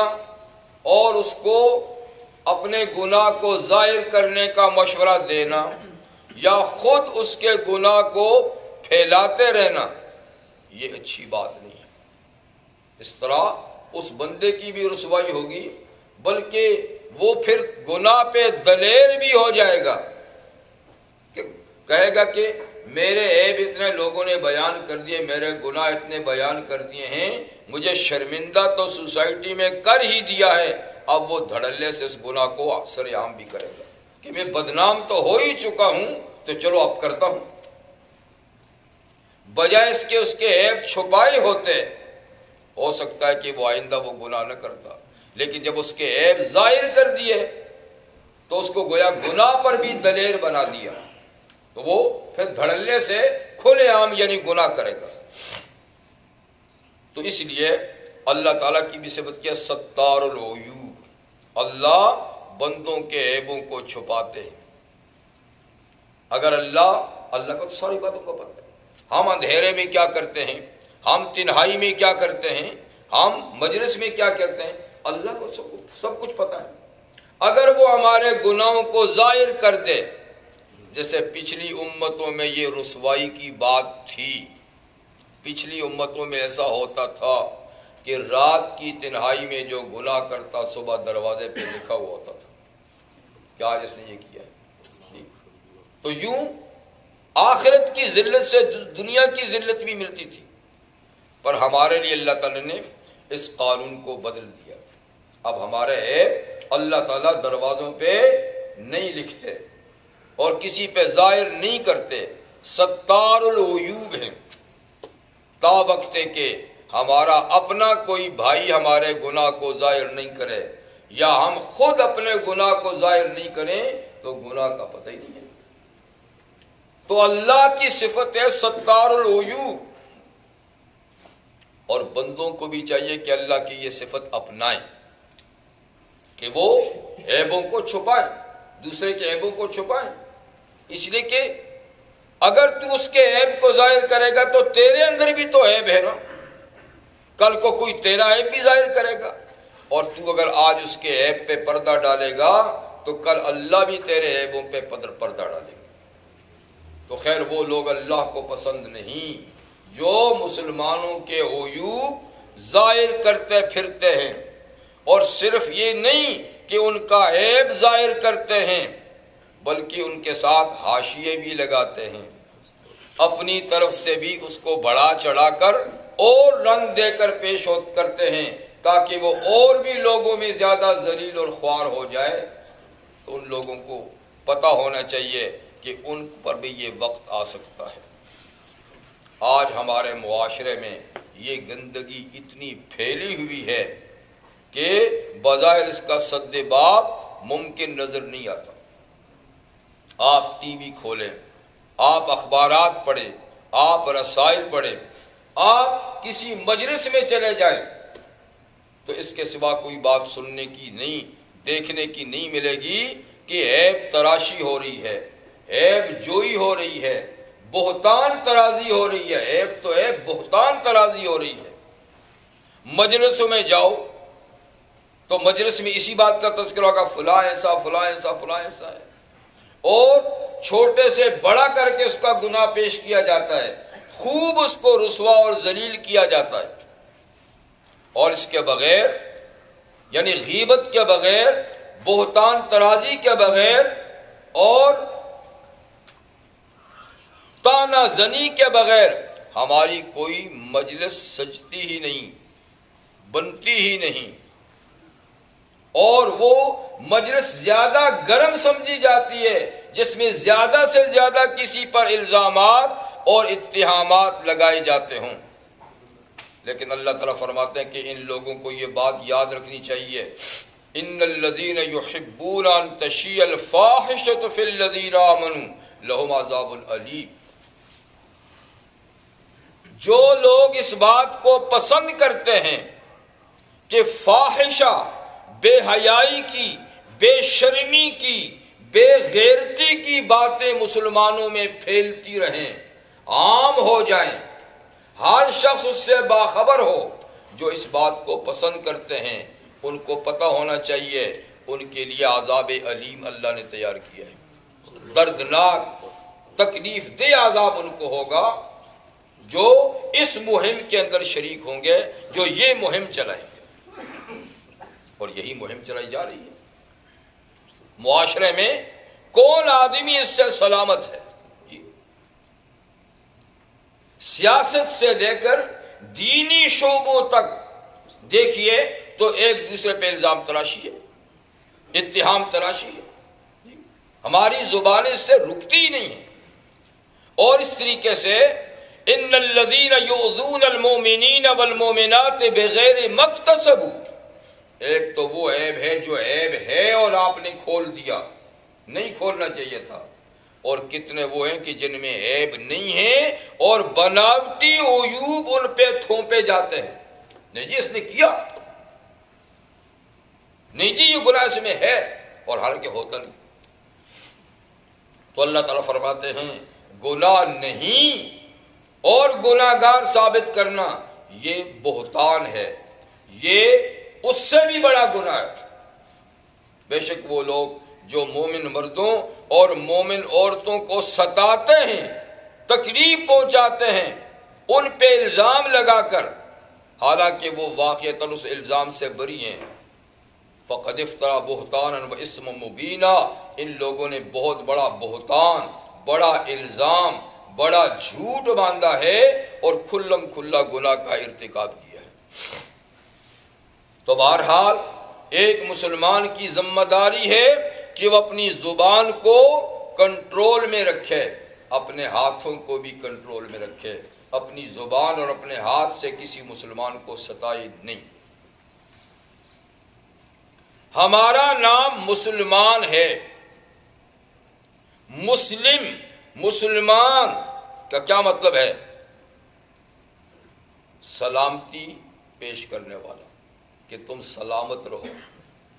اور اس کو اپنے گناہ کو ظاہر کرنے کا مشورہ دینا یا خود اس کے گناہ کو پھیلاتے رہنا، یہ اچھی بات نہیں ہے۔ اس طرح اس بندے کی بھی رسوائی ہوگی، بلکہ وہ پھر گناہ پہ دلیر بھی ہو جائے گا، کہ کہے گا کہ میرے عیب اتنے لوگوں نے بیان کر دیے، میرے گناہ اتنے بیان کر دیے ہیں، مجھے شرمندہ تو سوسائٹی میں کر ہی دیا ہے، اب وہ دھڑلے سے اس گناہ کو سر عام بھی کرے گا کہ میں بدنام تو ہو ہی چکا ہوں تو چلو اب کرتا ہوں، بجائے اس کے عیب چھپائے ہوتے ہو سکتا ہے کہ وہ آئندہ وہ گناہ نہ کرتا، لیکن جب اس کے عیب ظاہر کر دیے تو اس کو گویا گناہ پر بھی دلیر بنا دیا۔ تو تو وہ پھر دھڑلے سے کھلے عام یعنی گناہ کرے گا. تو اس لیے اللہ تعالیٰ کی بھی صفت کیا ستار العیوب. اللہ بندوں کے عیبوں کو چھپاتے ہیں. اگر اللہ کو تو ساری باتوں کو پتہ ہے. ہم اندھیرے میں کیا کرتے ہیں, ہم تنہائی میں کیا کرتے ہیں, ہم مجلس میں کیا کرتے ہیں, اللہ کو سب کچھ پتہ ہے. اگر وہ ہمارے گناہوں کو ظاہر کر دے, جیسے پچھلی امتوں میں یہ رسوائی کی بات تھی, پچھلی امتوں میں ایسا ہوتا تھا کہ رات کی تنہائی میں جو گناہ کرتا صبح دروازے پہ لکھا ہوا ہوتا تھا کیا جس نے یہ کیا ہے. تو یوں آخرت کی ذلت سے دنیا کی ذلت بھی ملتی تھی. پر ہمارے لیے اللہ تعالیٰ نے اس قانون کو بدل دیا. اب ہمارے عیب اللہ تعالیٰ دروازوں پہ نہیں لکھتے اور کسی پہ ظاہر نہیں کرتے. ستار العیوب ہیں تا وقت کہ ہمارا اپنا کوئی بھائی ہمارے گناہ کو ظاہر نہیں کرے یا ہم خود اپنے گناہ کو ظاہر نہیں کریں تو گناہ کا پتہ ہی نہیں ہے. تو اللہ کی صفت ہے ستار العیوب, اور بندوں کو بھی چاہیے کہ اللہ کی یہ صفت اپنائیں کہ وہ عیبوں کو چھپائیں, دوسرے کے عیبوں کو چھپائیں. اس لیے کہ اگر تو اس کے عیب کو ظاہر کرے گا تو تیرے اندر بھی تو عیب ہے نا, کل کو کوئی تیرا عیب بھی ظاہر کرے گا, اور تو اگر آج اس کے عیب پہ پردہ ڈالے گا تو کل اللہ بھی تیرے عیبوں پہ پردہ ڈالے گا. تو خیر وہ لوگ اللہ کو پسند نہیں جو مسلمانوں کے عیوب ظاہر کرتے پھرتے ہیں, اور صرف یہ نہیں کہ ان کا عیب ظاہر کرتے ہیں بلکہ ان کے ساتھ حاشیے بھی لگاتے ہیں, اپنی طرف سے بھی اس کو بڑھا چڑھا کر اور رنگ دے کر پیش کرتے ہیں تاکہ وہ اور بھی لوگوں میں زیادہ ذلیل اور خوار ہو جائے. تو ان لوگوں کو پتہ ہونا چاہیے کہ ان پر بھی یہ وقت آ سکتا ہے. آج ہمارے معاشرے میں یہ گندگی اتنی پھیلی ہوئی ہے کہ بظاہر اس کا سد باب ممکن نظر نہیں آتا. آپ ٹی وی کھولیں, آپ اخبارات پڑھیں, آپ رسائل پڑھیں, آپ کسی مجلس میں چلے جائیں تو اس کے سوا کوئی بات سننے کی نہیں, دیکھنے کی نہیں ملے گی کہ عیب تراشی ہو رہی ہے, عیب جوئی ہو رہی ہے, بہتان ترازی ہو رہی ہے. عیب تو ہے, بہتان ترازی ہو رہی ہے. مجلسوں میں جاؤ تو مجلس میں اسی بات کا تذکرہ ہوگا فلاں ایسا فلاں ایسا فلاں ایسا ہے, اور چھوٹے سے بڑا کر کے اس کا گناہ پیش کیا جاتا ہے, خوب اس کو رسوا اور ذلیل کیا جاتا ہے. اور اس کے بغیر یعنی غیبت کے بغیر, بہتان ترازی کے بغیر اور تانا زنی کے بغیر ہماری کوئی مجلس سجتی ہی نہیں, بنتی ہی نہیں. اور وہ مجلس زیادہ گرم سمجھی جاتی ہے جس میں زیادہ سے زیادہ کسی پر الزامات اور اتہامات لگائے جاتے ہوں. لیکن اللہ تعالیٰ فرماتے ہیں کہ ان لوگوں کو یہ بات یاد رکھنی چاہیے, ان الذین یحبون ان تشیع الفاحشۃ فی الذین آمنوا لہم عذاب علیم. جو لوگ اس بات کو پسند کرتے ہیں کہ فاحشہ, بے حیائی کی, بے شرمی کی, بے غیرتی کی باتیں مسلمانوں میں پھیلتی رہیں, عام ہو جائیں, ہر شخص اس سے باخبر ہو, جو اس بات کو پسند کرتے ہیں ان کو پتہ ہونا چاہیے ان کے لیے عذاب علیم اللہ نے تیار کیا ہے. دردناک تکلیف دہ عذاب ان کو ہوگا جو اس مہم کے اندر شریک ہوں گے, جو یہ مہم چلائیں گے. اور یہی مہم چلائی جا رہی ہے. معاشرے میں کون آدمی اس سے سلامت ہے؟ سیاست سے لے کر دینی شعبوں تک دیکھیے تو ایک دوسرے پہ الزام تراشی ہے, اتہام تراشی ہے. ہماری زبانیں اس سے رکتی ہی نہیں ہیں. اور اس طریقے سے ان الذین یؤذون المؤمنین والمؤمنات بغیر ما اکتسبوا, ایک تو وہ عیب ہے جو عیب ہے اور آپ نے کھول دیا, نہیں کھولنا چاہیے تھا. اور کتنے وہ ہیں کہ جن میں عیب نہیں ہے اور بناوٹی عیوب ان پہ تھوپے جاتے ہیں. نہیں جی اس نے کیا، نہیں جی یہ گناہ اس میں ہے، اور حالانکہ ہوتا نہیں. تو اللہ تعالیٰ فرماتے ہیں گناہ نہیں اور گناہگار ثابت کرنا یہ بہتان ہے، یہ اس سے بھی بڑا گناہ ہے. بے شک وہ لوگ جو مومن مردوں اور مومن عورتوں کو ستاتے ہیں، تکلیف پہنچاتے ہیں، ان پہ الزام لگا کر، حالانکہ وہ واقعتاً اس الزام سے بری ہیں. فقد افترا بہتانا و اسم مبینا، ان لوگوں نے بہت بڑا بہتان، بڑا الزام، بڑا جھوٹ باندھا ہے اور کھلم کھلا گناہ کا ارتکاب کیا ہے. تو بہرحال ایک مسلمان کی ذمہ داری ہے کہ وہ اپنی زبان کو کنٹرول میں رکھے، اپنے ہاتھوں کو بھی کنٹرول میں رکھے، اپنی زبان اور اپنے ہاتھ سے کسی مسلمان کو ستائے نہیں. ہمارا نام مسلمان ہے. مسلم، مسلمان کا کیا مطلب ہے؟ سلامتی پیش کرنے والا، کہ تم سلامت رہو،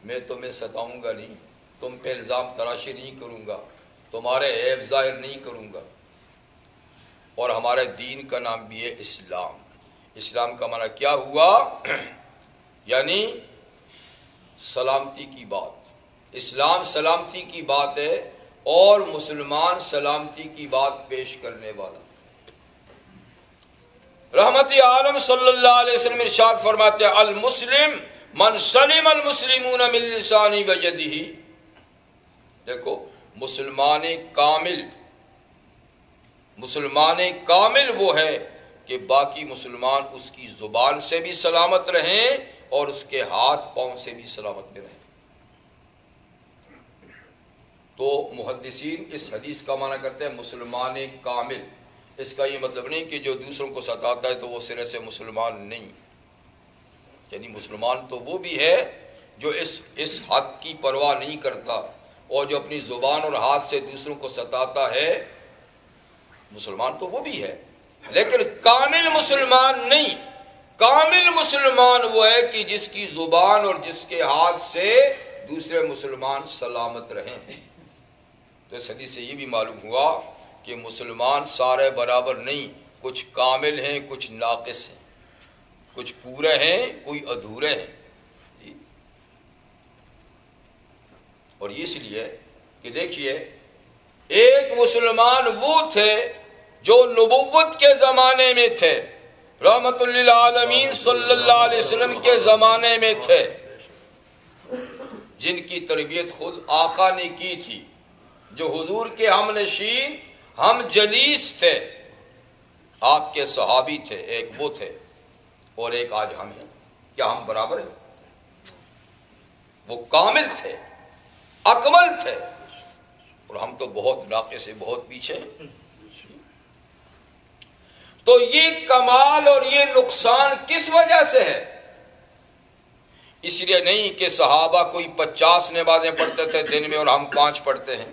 میں تمہیں ستاؤں گا نہیں، تم پہ الزام تراشی نہیں کروں گا، تمہارے عیب ظاہر نہیں کروں گا. اور ہمارے دین کا نام بھی ہے اسلام. اسلام کا معنی کیا ہوا؟ یعنی سلامتی کی بات. اسلام سلامتی کی بات ہے اور مسلمان سلامتی کی بات پیش کرنے والا. رحمت عالم صلی اللہ علیہ وسلم ارشاد فرماتے ہیں المسلم من سلم المسلمون من لسانہ و یدہ. دیکھو مسلمان کامل وہ ہے کہ باقی مسلمان اس کی زبان سے بھی سلامت رہیں اور اس کے ہاتھ پاؤں سے بھی سلامت میں رہیں. تو محدثین اس حدیث کا معنی کرتے ہیں مسلمان کامل. اس کا یہ مطلب نہیں کہ جو دوسروں کو ستاتا ہے تو وہ سرے سے مسلمان نہیں. یعنی مسلمان تو وہ بھی ہے جو اس حق کی پرواہ نہیں کرتا اور جو اپنی زبان اور ہاتھ سے دوسروں کو ستاتا ہے، مسلمان تو وہ بھی ہے، لیکن کامل مسلمان نہیں. کامل مسلمان وہ ہے کہ جس کی زبان اور جس کے ہاتھ سے دوسرے مسلمان سلامت رہیں. تو اس حدیث سے یہ بھی معلوم ہوا کہ مسلمان سارے برابر نہیں، کچھ کامل ہیں، کچھ ناقص ہیں، کچھ پورے ہیں، کوئی ادھورے ہیں. اور اس لیے کہ دیکھیے ایک مسلمان وہ تھے جو نبوت کے زمانے میں تھے، رحمت للعالمین صلی اللہ علیہ وسلم کے زمانے میں تھے، جن کی تربیت خود آقا نے کی تھی، جو حضور کے ہم نشین، ہم جلیس تھے. آپ کے صحابی تھے، ایک وہ تھے اور ایک آج ہم ہیں. کیا ہم برابر ہیں؟ وہ کامل تھے، اکمل تھے، اور ہم تو بہت ناقص سے بہت پیچھے ہیں. تو یہ کمال اور یہ نقصان کس وجہ سے ہے؟ اس لیے نہیں کہ صحابہ کوئی 50 نمازیں پڑھتے تھے دن میں اور ہم 5 پڑھتے ہیں،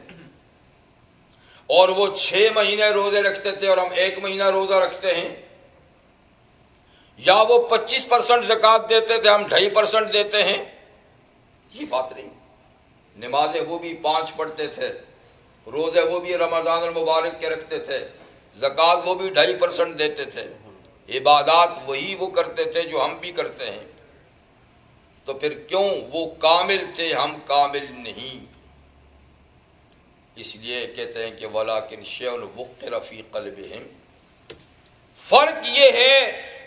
اور وہ 6 مہینے روزے رکھتے تھے اور ہم 1 مہینہ روزہ رکھتے ہیں، یا وہ 25% زکوٰۃ دیتے تھے ہم 2.5% دیتے ہیں. یہ بات نہیں. نمازیں وہ بھی 5 پڑھتے تھے، روزے وہ بھی رمضان المبارک کے رکھتے تھے، زکوٰۃ وہ بھی 2.5% دیتے تھے، عبادات وہی وہ کرتے تھے جو ہم بھی کرتے ہیں. تو پھر کیوں وہ کامل تھے ہم کامل نہیں؟ اس لیے کہتے ہیں کہ وَلَٰكِنْ شَيْءٌ وُقِّرَ فِي قَلْبِهِمْ. فرق یہ ہے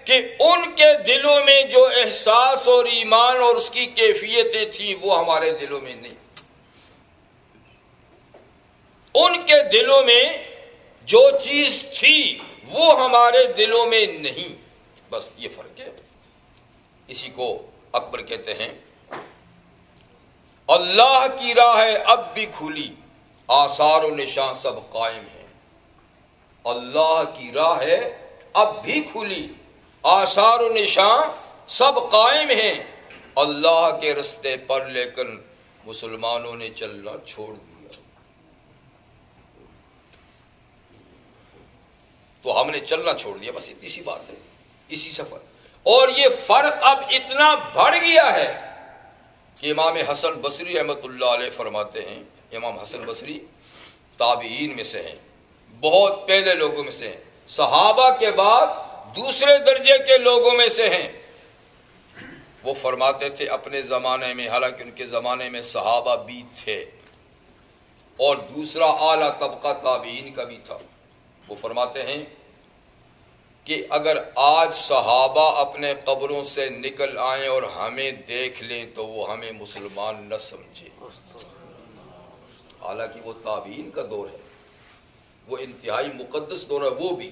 کہ ان کے دلوں میں جو احساس اور ایمان اور اس کی کیفیتیں تھیں وہ ہمارے دلوں میں نہیں. ان کے دلوں میں جو چیز تھی وہ ہمارے دلوں میں نہیں. بس یہ فرق ہے. اسی کو اکبر کہتے ہیں اللہ کی راہ اب بھی کھلی، آثار و نشان سب قائم ہیں. اللہ کی راہ ہے اب بھی کھلی، آثار و نشان سب قائم ہیں. اللہ کے رستے پر لیکن مسلمانوں نے چلنا چھوڑ دیا. تو ہم نے چلنا چھوڑ دیا، بس اتنی سی بات ہے، اسی سفر۔ اور یہ فرق اب اتنا بڑھ گیا ہے کہ امام حسن بصری رحمۃ اللہ علیہ فرماتے ہیں، امام حسن بصری تابعین میں سے ہیں، بہت پہلے لوگوں میں سے ہیں، صحابہ کے بعد دوسرے درجے کے لوگوں میں سے ہیں۔ وہ فرماتے تھے اپنے زمانے میں، حالانکہ ان کے زمانے میں صحابہ بھی تھے اور دوسرا اعلیٰ طبقہ تابعین کا بھی تھا، وہ فرماتے ہیں کہ اگر آج صحابہ اپنے قبروں سے نکل آئیں اور ہمیں دیکھ لیں تو وہ ہمیں مسلمان نہ سمجھے، حالانکہ وہ تابعین کا دور ہے، وہ انتہائی مقدس دور ہے وہ بھی،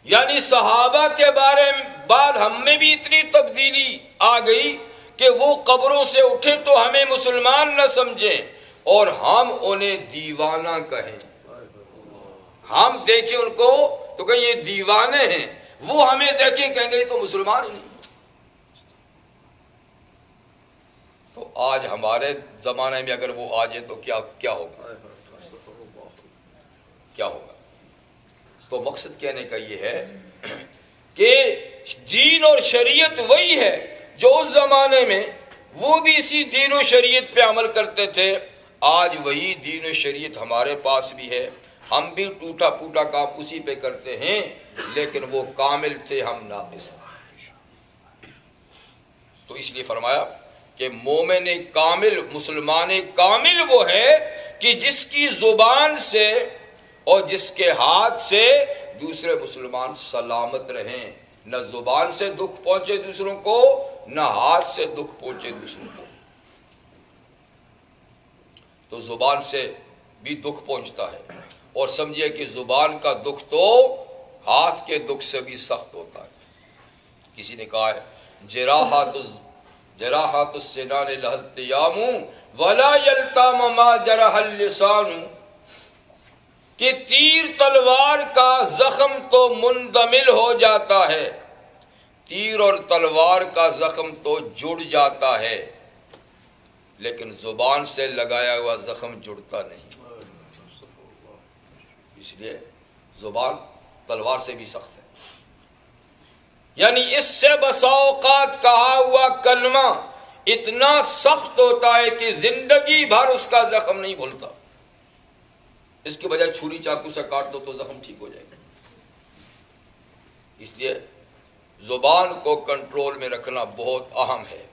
یعنی صحابہ کے بارے میں بعد ہم میں بھی اتنی تبدیلی آ گئی کہ وہ قبروں سے اٹھے تو ہمیں مسلمان نہ سمجھیں اور ہم انہیں دیوانہ کہیں، ہم دیکھیں ان کو تو کہیں یہ دیوانے ہیں، وہ ہمیں دیکھیں کہیں گے تو مسلمان ہی نہیں۔ تو آج ہمارے زمانے میں اگر وہ آ جائے تو کیا ہوگا، کیا ہوگا؟ تو مقصد کہنے کا یہ ہے کہ دین اور شریعت وہی ہے جو اس زمانے میں وہ بھی اسی دین و شریعت پہ عمل کرتے تھے، آج وہی دین و شریعت ہمارے پاس بھی ہے، ہم بھی ٹوٹا پھوٹا کام اسی پہ کرتے ہیں، لیکن وہ کامل تھے، ہم ناقص ہیں۔ تو اس لیے فرمایا کہ مومن کامل، مسلمان کامل وہ ہے کہ جس کی زبان سے اور جس کے ہاتھ سے دوسرے مسلمان سلامت رہیں، نہ زبان سے دکھ پہنچے دوسروں کو، نہ ہاتھ سے دکھ پہنچے دوسروں کو۔ تو زبان سے بھی دکھ پہنچتا ہے، اور سمجھے کہ زبان کا دکھ تو ہاتھ کے دکھ سے بھی سخت ہوتا ہے۔ کسی نے کہا ہے جراحات السنان لها التیام ولا یلتام ما جرح اللسان، کہ تیر تلوار کا زخم تو مندمل ہو جاتا ہے، تیر اور تلوار کا زخم تو جڑ جاتا ہے، لیکن زبان سے لگایا ہوا زخم جڑتا نہیں۔ اس لیے زبان تلوار سے بھی سخت ہے، یعنی اس سے بسا اوقات کہا ہوا کلمہ اتنا سخت ہوتا ہے کہ زندگی بھر اس کا زخم نہیں بھولتا، اس کے بجائے چھری چاقو سے کاٹ دو تو زخم ٹھیک ہو جائے گا۔ اس لیے زبان کو کنٹرول میں رکھنا بہت اہم ہے،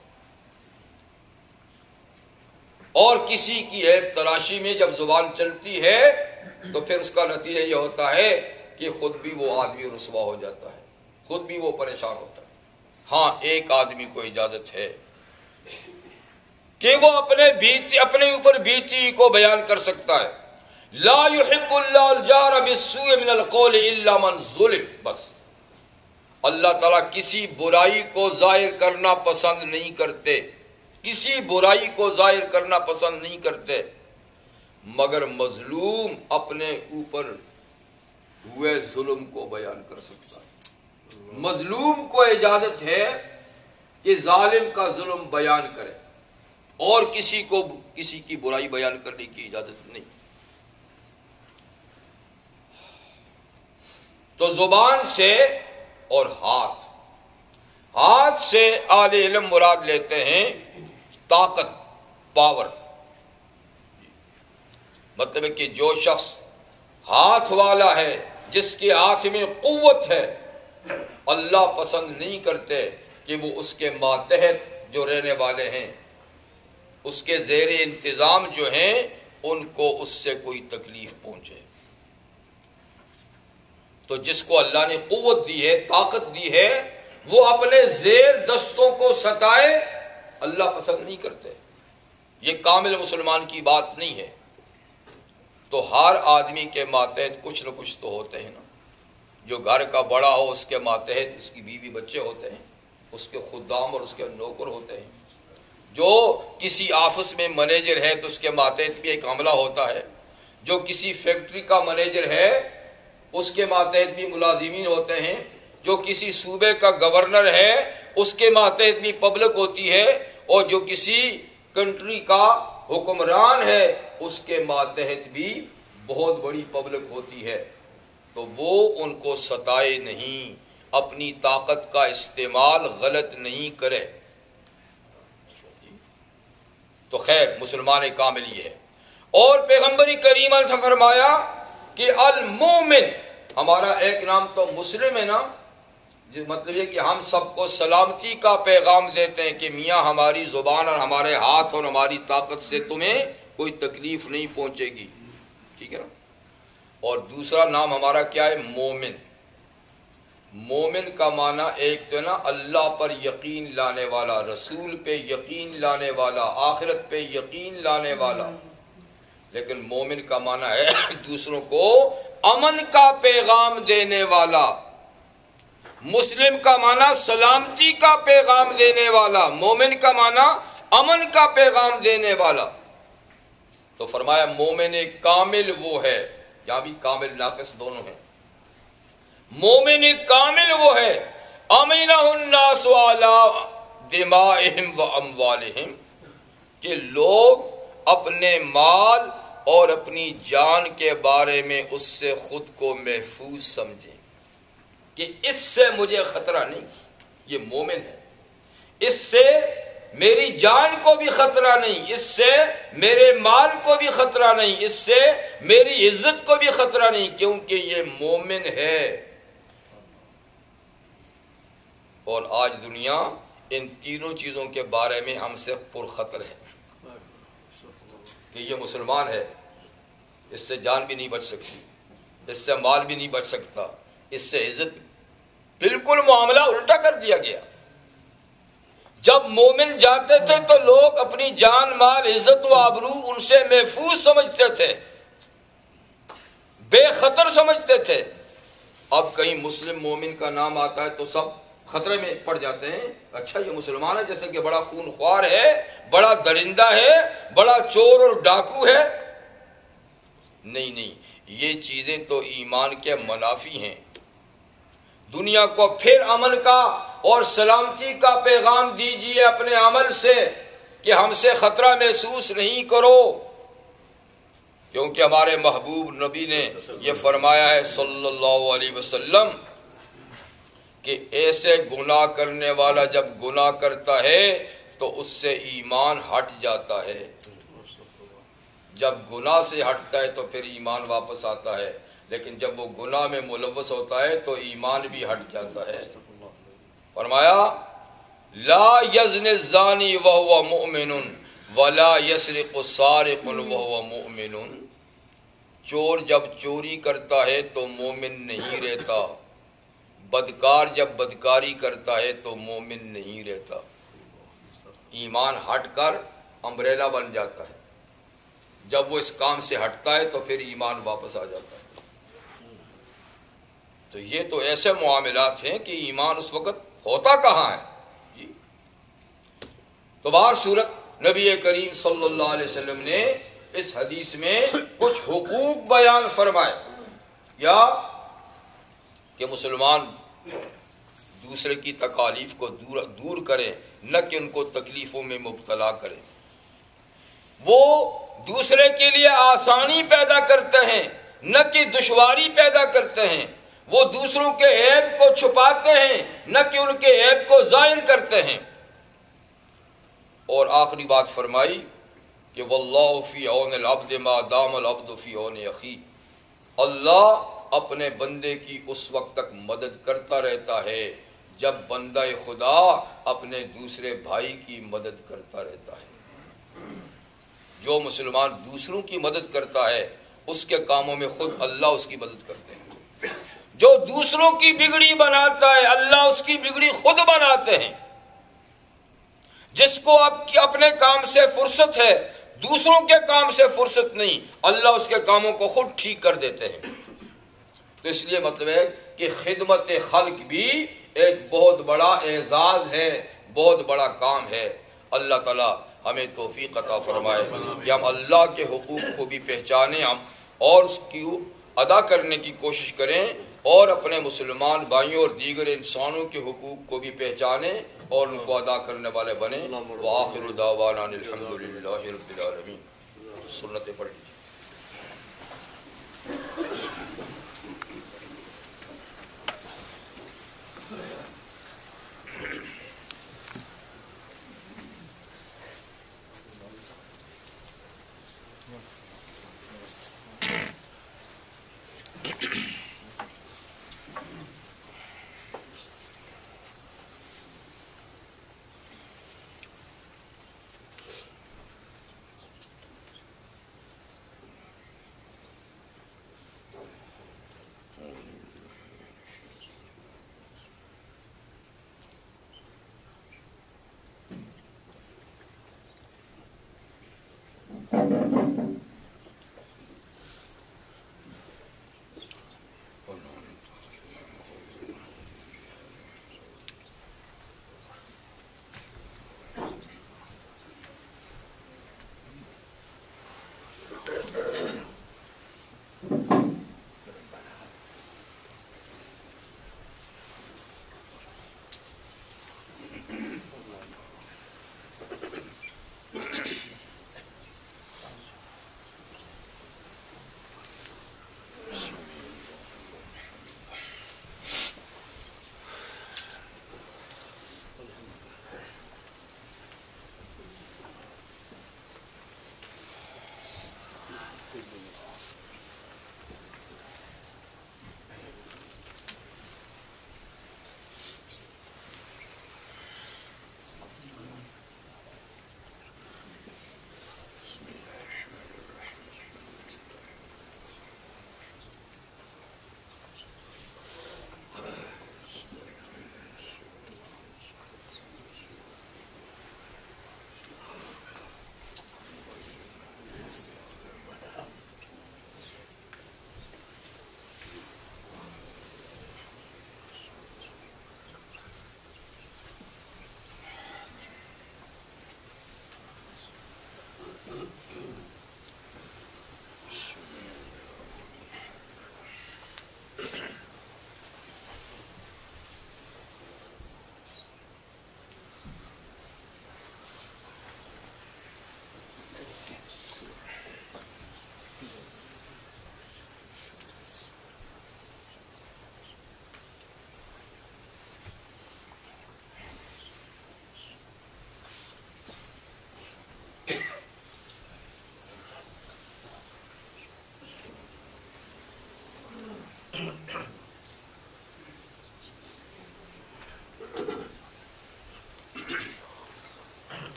اور کسی کی عیب تراشی میں جب زبان چلتی ہے تو پھر اس کا نتیجہ یہ ہوتا ہے کہ خود بھی وہ آدمی رسوا ہو جاتا ہے، خود بھی وہ پریشان ہوتا ہے۔ ہاں ایک آدمی کو اجازت ہے کہ وہ اپنے اوپر بیتی کو بیان کر سکتا ہے، لا يحب اللہ الجار بالسوء من القول الا من ظلم، بس اللہ تعالیٰ کسی برائی کو ظاہر کرنا پسند نہیں کرتے، کسی برائی کو ظاہر کرنا پسند نہیں کرتے، مگر مظلوم اپنے اوپر ہوئے ظلم کو بیان کر سکتا ہے۔ مظلوم کو اجازت ہے کہ ظالم کا ظلم بیان کرے، اور کسی کو کسی کی برائی بیان کرنے کی اجازت نہیں۔ تو زبان سے اور ہاتھ سے اہل علم مراد لیتے ہیں طاقت، پاور، مطلب ہے کہ جو شخص ہاتھ والا ہے، جس کے ہاتھ میں قوت ہے، اللہ پسند نہیں کرتے کہ وہ اس کے ماتحت جو رہنے والے ہیں، اس کے زیر انتظام جو ہیں، ان کو اس سے کوئی تکلیف پہنچے۔ تو جس کو اللہ نے قوت دی ہے، طاقت دی ہے، وہ اپنے زیر دستوں کو ستائے، اللہ پسند نہیں کرتے۔ یہ کامل مسلمان کی بات نہیں ہے۔ تو ہر آدمی کے ماتحت کچھ نہ کچھ تو ہوتے ہیں نا، جو گھر کا بڑا ہو اس کے ماتحت اس کی بیوی بچے ہوتے ہیں، اس کے خدام اور اس کے نوکر ہوتے ہیں، جو کسی آفس میں منیجر ہے تو اس کے ماتحت بھی ایک عملہ ہوتا ہے، جو کسی فیکٹری کا منیجر ہے اس کے ماتحت بھی ملازمین ہوتے ہیں، جو کسی صوبے کا گورنر ہے اس کے ماتحت بھی پبلک ہوتی ہے، اور جو کسی کنٹری کا حکمران ہے اس کے ماتحت بھی بہت بڑی پبلک ہوتی ہے۔ تو وہ ان کو ستائے نہیں، اپنی طاقت کا استعمال غلط نہیں کرے۔ تو خیر مسلمان کامل یہ ہے۔ اور پیغمبر کریم نے فرمایا کہ المومن، ہمارا ایک نام تو مسلم ہے نا، مطلب یہ کہ ہم سب کو سلامتی کا پیغام دیتے ہیں کہ میاں ہماری زبان اور ہمارے ہاتھ اور ہماری طاقت سے تمہیں کوئی تکلیف نہیں پہنچے گی، ٹھیک ہے نا۔ اور دوسرا نام ہمارا کیا ہے؟ مومن۔ مومن کا معنی ایک تو نا اللہ پر یقین لانے والا، رسول پہ یقین لانے والا، آخرت پہ یقین لانے والا، لیکن مومن کا معنی ہے دوسروں کو امن کا پیغام دینے والا۔ مسلم کا معنی سلامتی کا پیغام دینے والا، مومن کا معنی امن کا پیغام دینے والا۔ تو فرمایا مومن کامل وہ ہے، یہاں بھی کامل ناقص دونوں ہیں۔ مومن کامل وہ ہے امینہ الناس علی دمائہم و اموالہم، کہ لوگ اپنے مال اور اپنی جان کے بارے میں اس سے خود کو محفوظ سمجھیں کہ اس سے مجھے خطرہ نہیں، یہ مومن ہے۔ اس سے میری جان کو بھی خطرہ نہیں، اس سے میرے مال کو بھی خطرہ نہیں، اس سے میری عزت کو بھی خطرہ نہیں، کیونکہ یہ مومن ہے۔ اور آج دنیا ان تینوں چیزوں کے بارے میں ہم سے پرخطر ہے کہ یہ مسلمان ہے، اس سے جان بھی نہیں بچ سکتی، اس سے مال بھی نہیں بچ سکتا، اس سے عزت، بالکل معاملہ الٹا کر دیا گیا۔ جب مومن جاتے تھے تو لوگ اپنی جان مال عزت و آبرو ان سے محفوظ سمجھتے تھے، بے خطر سمجھتے تھے۔ اب کہیں مسلم مومن کا نام آتا ہے تو سب خطرے میں پڑ جاتے ہیں، اچھا یہ مسلمان ہے، جیسے کہ بڑا خون خوار ہے، بڑا درندہ ہے، بڑا چور اور ڈاکو ہے۔ نہیں نہیں، یہ چیزیں تو ایمان کے منافی ہیں۔ دنیا کو پھر امن کا اور سلامتی کا پیغام دیجیے اپنے عمل سے کہ ہم سے خطرہ محسوس نہیں کرو، کیونکہ ہمارے محبوب نبی نے یہ فرمایا ہے صلی اللہ علیہ وسلم کہ ایسے گناہ کرنے والا جب گناہ کرتا ہے تو اس سے ایمان ہٹ جاتا ہے، جب گناہ سے ہٹتا ہے تو پھر ایمان واپس آتا ہے، لیکن جب وہ گناہ میں ملوث ہوتا ہے تو ایمان بھی ہٹ جاتا ہے۔ فرمایا لا یزنی الزانی وہو مؤمن ولا یسرق السارق وہو مؤمن، چور جب چوری کرتا ہے تو مومن نہیں رہتا، بدکار جب بدکاری کرتا ہے تو مومن نہیں رہتا۔ ایمان ہٹ کر امبریلا بن جاتا ہے، جب وہ اس کام سے ہٹتا ہے تو پھر ایمان واپس آ جاتا ہے۔ تو یہ تو ایسے معاملات ہیں کہ ایمان اس وقت ہوتا کہاں ہے جی۔ تو بہر صورت نبی کریم صلی اللہ علیہ وسلم نے اس حدیث میں کچھ حقوق بیان فرمائے، یا کہ مسلمان دوسرے کی تکالیف کو دور کریں، نہ کہ ان کو تکلیفوں میں مبتلا کریں۔ وہ دوسرے کے لیے آسانی پیدا کرتے ہیں، نہ کہ دشواری پیدا کرتے ہیں۔ وہ دوسروں کے عیب کو چھپاتے ہیں، نہ کہ ان کے عیب کو ظاہر کرتے ہیں۔ اور آخری بات فرمائی کہ واللہ فی عون العبد ما دام العبد فی عون اخی، اللہ اپنے بندے کی اس وقت تک مدد کرتا رہتا ہے جب بندہ خدا اپنے دوسرے بھائی کی مدد کرتا رہتا ہے۔ جو مسلمان دوسروں کی مدد کرتا ہے اس کے کاموں میں خود اللہ اس کی مدد کرتے ہیں۔ جو دوسروں کی بگڑی بناتا ہے اللہ اس کی بگڑی خود بناتے ہیں۔ جس کو اپنے کام سے فرصت ہے، دوسروں کے کام سے فرصت نہیں، اللہ اس کے کاموں کو خود ٹھیک کر دیتے ہیں۔ تو اس لیے مطلب ہے کہ خدمت خلق بھی ایک بہت بڑا اعزاز ہے، بہت بڑا کام ہے۔ اللہ تعالی ہمیں توفیق عطا فرمائے کہ ہم اللہ کے حقوق کو بھی پہچانیں اور اس کی ادا کرنے کی کوشش کریں، اور اپنے مسلمان بھائیوں اور دیگر انسانوں کے حقوق کو بھی پہچانیں اور ان کو ادا کرنے والے بنیں۔ وآخر دعوانا الحمدللہ رب العالمین۔ سنتیں پڑھ لیجیے۔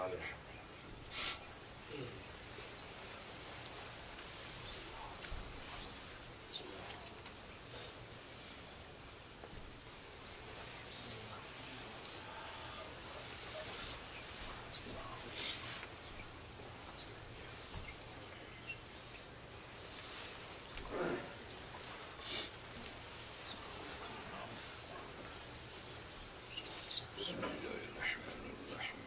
بسم اللہ الرحمن الرحیم